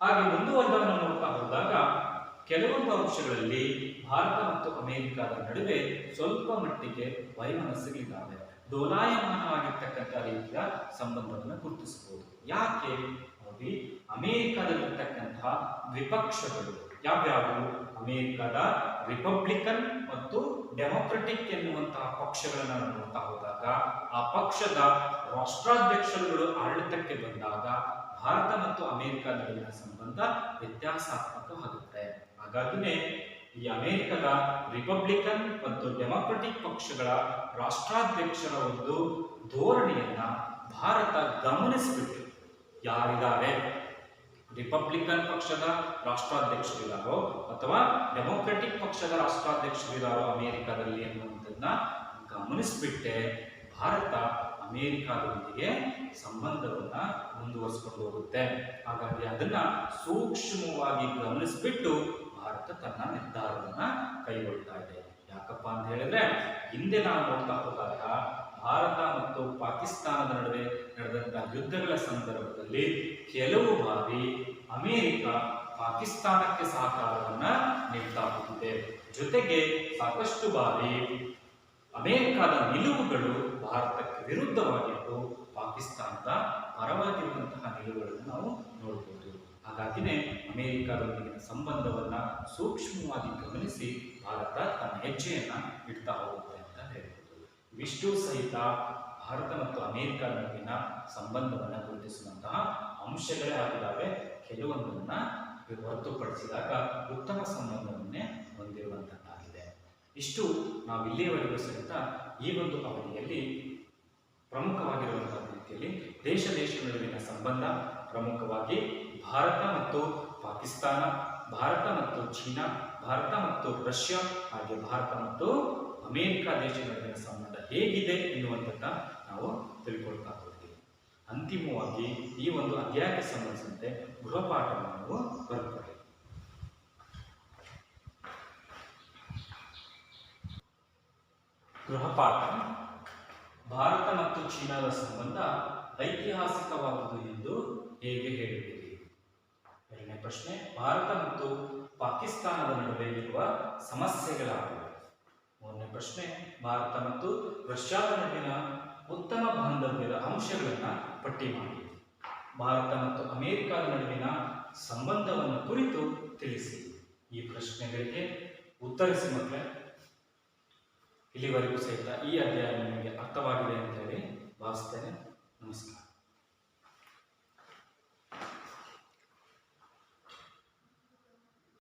ಹಾಗೆ ಮುಂದುವರೆದನ್ನು ನೋಡ್ತಾ ಹೋದಾಗ ಕೆಲವೊಂದು ಅಂಶಗಳಲ್ಲಿ ಭಾರತ ಮತ್ತು ಅಮೆರಿಕದ ನಡುವೆ ಸ್ವಲ್ಪ ಮಟ್ಟಿಗೆ ವೈಮನಸ್ಸುಗಳಿದ್ದಾವೆ. ಡೋಲಾಯಮಾನವಾಗಿರ್ತಕ್ಕಂಥ ರೀತಿಯ ಸಂಬಂಧವನ್ನು ಗುರುತಿಸಬಹುದು. ಯಾಕೆ ನೋಡಿ, ಅಮೆರಿಕದಲ್ಲಿರ್ತಕ್ಕಂತಹ ವಿಪಕ್ಷಗಳು ಯಾವ್ಯಾವು? ಅಮೆರಿಕದ ರಿಪಬ್ಲಿಕನ್ ಮತ್ತು ಡೆಮೊಕ್ರೆಟಿಕ್ ಎನ್ನುವಂತಹ ಪಕ್ಷಗಳನ್ನು ನೋಡ್ತಾ ಹೋದಾಗ ಆ ಪಕ್ಷದ ರಾಷ್ಟ್ರಾಧ್ಯಕ್ಷರುಗಳು ಆಡಳಿತಕ್ಕೆ ಬಂದಾಗ ಭಾರತ ಮತ್ತು ಅಮೆರಿಕ ನಡುವಿನ ಸಂಬಂಧ ವ್ಯತ್ಯಾಸಾತ್ಮಕವಾಗುತ್ತೆ. ಹಾಗಾಗಿನೇ ಈ ಅಮೆರಿಕದ ರಿಪಬ್ಲಿಕನ್ ಮತ್ತು ಡೆಮೊಕ್ರೆಟಿಕ್ ಪಕ್ಷಗಳ ರಾಷ್ಟ್ರಾಧ್ಯಕ್ಷರ ಒಂದು ಧೋರಣೆಯನ್ನ ಭಾರತ ಗಮನಿಸಿಬಿಟ್ಟು, ಯಾರಿದ್ದಾರೆ ರಿಪಬ್ಲಿಕನ್ ಪಕ್ಷದ ರಾಷ್ಟ್ರಾಧ್ಯಕ್ಷರಿದ್ದಾರೋ ಅಥವಾ ಡೆಮೊಕ್ರೆಟಿಕ್ ಪಕ್ಷದ ರಾಷ್ಟ್ರಾಧ್ಯಕ್ಷರಿದ್ದಾರೋ ಅಮೆರಿಕದಲ್ಲಿ ಅನ್ನುವಂಥದ್ದನ್ನ ಗಮನಿಸಿಬಿಟ್ಟೆ ಭಾರತ ಅಮೆರಿಕದೊಂದಿಗೆ ಸಂಬಂಧವನ್ನ ಮುಂದುವರಿಸಿಕೊಂಡು ಹೋಗುತ್ತೆ. ಹಾಗಾಗಿ ಅದನ್ನ ಸೂಕ್ಷ್ಮವಾಗಿ ಗಮನಿಸಿಬಿಟ್ಟು ಭಾರತ ತನ್ನ ನಿರ್ಧಾರವನ್ನ ಕೈಗೊಳ್ತಾ ಇದೆ. ಯಾಕಪ್ಪ ಅಂತ ಹೇಳಿದ್ರೆ, ಹಿಂದೆ ನಾವು ನೋಡ್ತಾ ಹೋದಾಗ ಭಾರತ ಮತ್ತು ಪಾಕಿಸ್ತಾನದ ನಡುವೆ ನಡೆದಂತಹ ಯುದ್ಧಗಳ ಸಂದರ್ಭದಲ್ಲಿ ಕೆಲವು ಬಾರಿ ಅಮೆರಿಕ ಪಾಕಿಸ್ತಾನಕ್ಕೆ ಸಹಕಾರವನ್ನ ನೀಡ್ತಾ ಹೋಗಿದೆ. ಜೊತೆಗೆ ಸಾಕಷ್ಟು ಬಾರಿ ಅಮೆರಿಕದ ನಿಲುವುಗಳು ಭಾರತಕ್ಕೆ ವಿರುದ್ಧವಾಗಿದ್ದು ಪಾಕಿಸ್ತಾನದ ಪರವಾಗಿರುವಂತಹ ನಿಲುವುಗಳನ್ನು ನಾವು ನೋಡಬಹುದು. ಹಾಗಾಗಿನೇ ಅಮೆರಿಕದೊಂದಿಗಿನ ಸಂಬಂಧವನ್ನ ಸೂಕ್ಷ್ಮವಾಗಿ ಗಮನಿಸಿ ಭಾರತ ತನ್ನ ಹೆಜ್ಜೆಯನ್ನ ಇಡ್ತಾ ಹೋಗುತ್ತೆ ಅಂತ ಹೇಳ್ಬೋದು. ಇವಿಷ್ಟು ಸಹಿತ ಭಾರತ ಮತ್ತು ಅಮೆರಿಕ ನಡುವಿನ ಸಂಬಂಧವನ್ನು ಗುರುತಿಸುವಂತಹ ಅಂಶಗಳೇ ಆಗಿದ್ದಾವೆ. ಕೆಲವೊಂದನ್ನ ಹೊರತುಪಡಿಸಿದಾಗ ಉತ್ತಮ ಸಂಬಂಧವನ್ನೇ ಹೊಂದಿರುವಂತದ್ದಾಗಿದೆ. ಇಷ್ಟು ನಾವು ಇಲ್ಲಿಯವರೆಗೂ ಸಹಿತ ಈ ಒಂದು ಅವಧಿಯಲ್ಲಿ ಪ್ರಮುಖವಾಗಿರುವಂತಹ ರೀತಿಯಲ್ಲಿ ದೇಶಗಳ ನಡುವಿನ ಸಂಬಂಧ, ಪ್ರಮುಖವಾಗಿ ಭಾರತ ಮತ್ತು ಪಾಕಿಸ್ತಾನ, ಭಾರತ ಮತ್ತು ಚೀನಾ, ಭಾರತ ಮತ್ತು ರಷ್ಯಾ, ಹಾಗೆ ಭಾರತ ಮತ್ತು ಅಮೆರಿಕ ದೇಶಗಳ ನಡುವಿನ ಸಂಬಂಧ ಹೇಗಿದೆ ಎನ್ನುವಂಥದ್ದ ನಾವು ತಿಳ್ಕೊಳ್ತಾ ಹೋಗ್ತೀವಿ. ಅಂತಿಮವಾಗಿ ಈ ಒಂದು ಅಧ್ಯಾಯಕ್ಕೆ ಸಂಬಂಧಿಸಿದಂತೆ ಗೃಹಪಾಠವನ್ನು ನಾವು ಬರೆದುಕೊಳ್ಳಿ. ಗೃಹಪಾಠ: ಭಾರತ ಮತ್ತು ಚೀನಾದ ಸಂಬಂಧ ಐತಿಹಾಸಿಕವಾದುದು ಎಂದು ಹೇಗೆ ಹೇಳಿದ್ದೀರಿ? ಎರಡನೇ ಪ್ರಶ್ನೆ, ಭಾರತ ಮತ್ತು ಪಾಕಿಸ್ತಾನದ ನಡುವೆ ಇರುವ ಸಮಸ್ಯೆಗಳಾಗಿವೆ. ಮೂರನೇ ಪ್ರಶ್ನೆ, ಭಾರತ ಮತ್ತು ರಷ್ಯಾದ ನಡುವಿನ ಉತ್ತಮ ಬಾಂಧವ್ಯದ ಅಂಶಗಳನ್ನು ಪಟ್ಟಿ ಮಾಡಿ. ಭಾರತ ಮತ್ತು ಅಮೆರಿಕದ ನಡುವಿನ ಸಂಬಂಧವನ್ನು ಕುರಿತು ತಿಳಿಸಿ. ಈ ಪ್ರಶ್ನೆಗಳಿಗೆ ಉತ್ತರಿಸಿ ಮಕ್ಕಳೇ. ಇಲ್ಲಿವರೆಗೂ ಸಹಿತ ಈ ಅಧ್ಯಾಯ ನಿಮಗೆ ಅರ್ಥವಾಗಿದೆ ಅಂತ ಹೇಳಿ ಭಾವಿಸ್ತೇನೆ. ನಮಸ್ಕಾರ.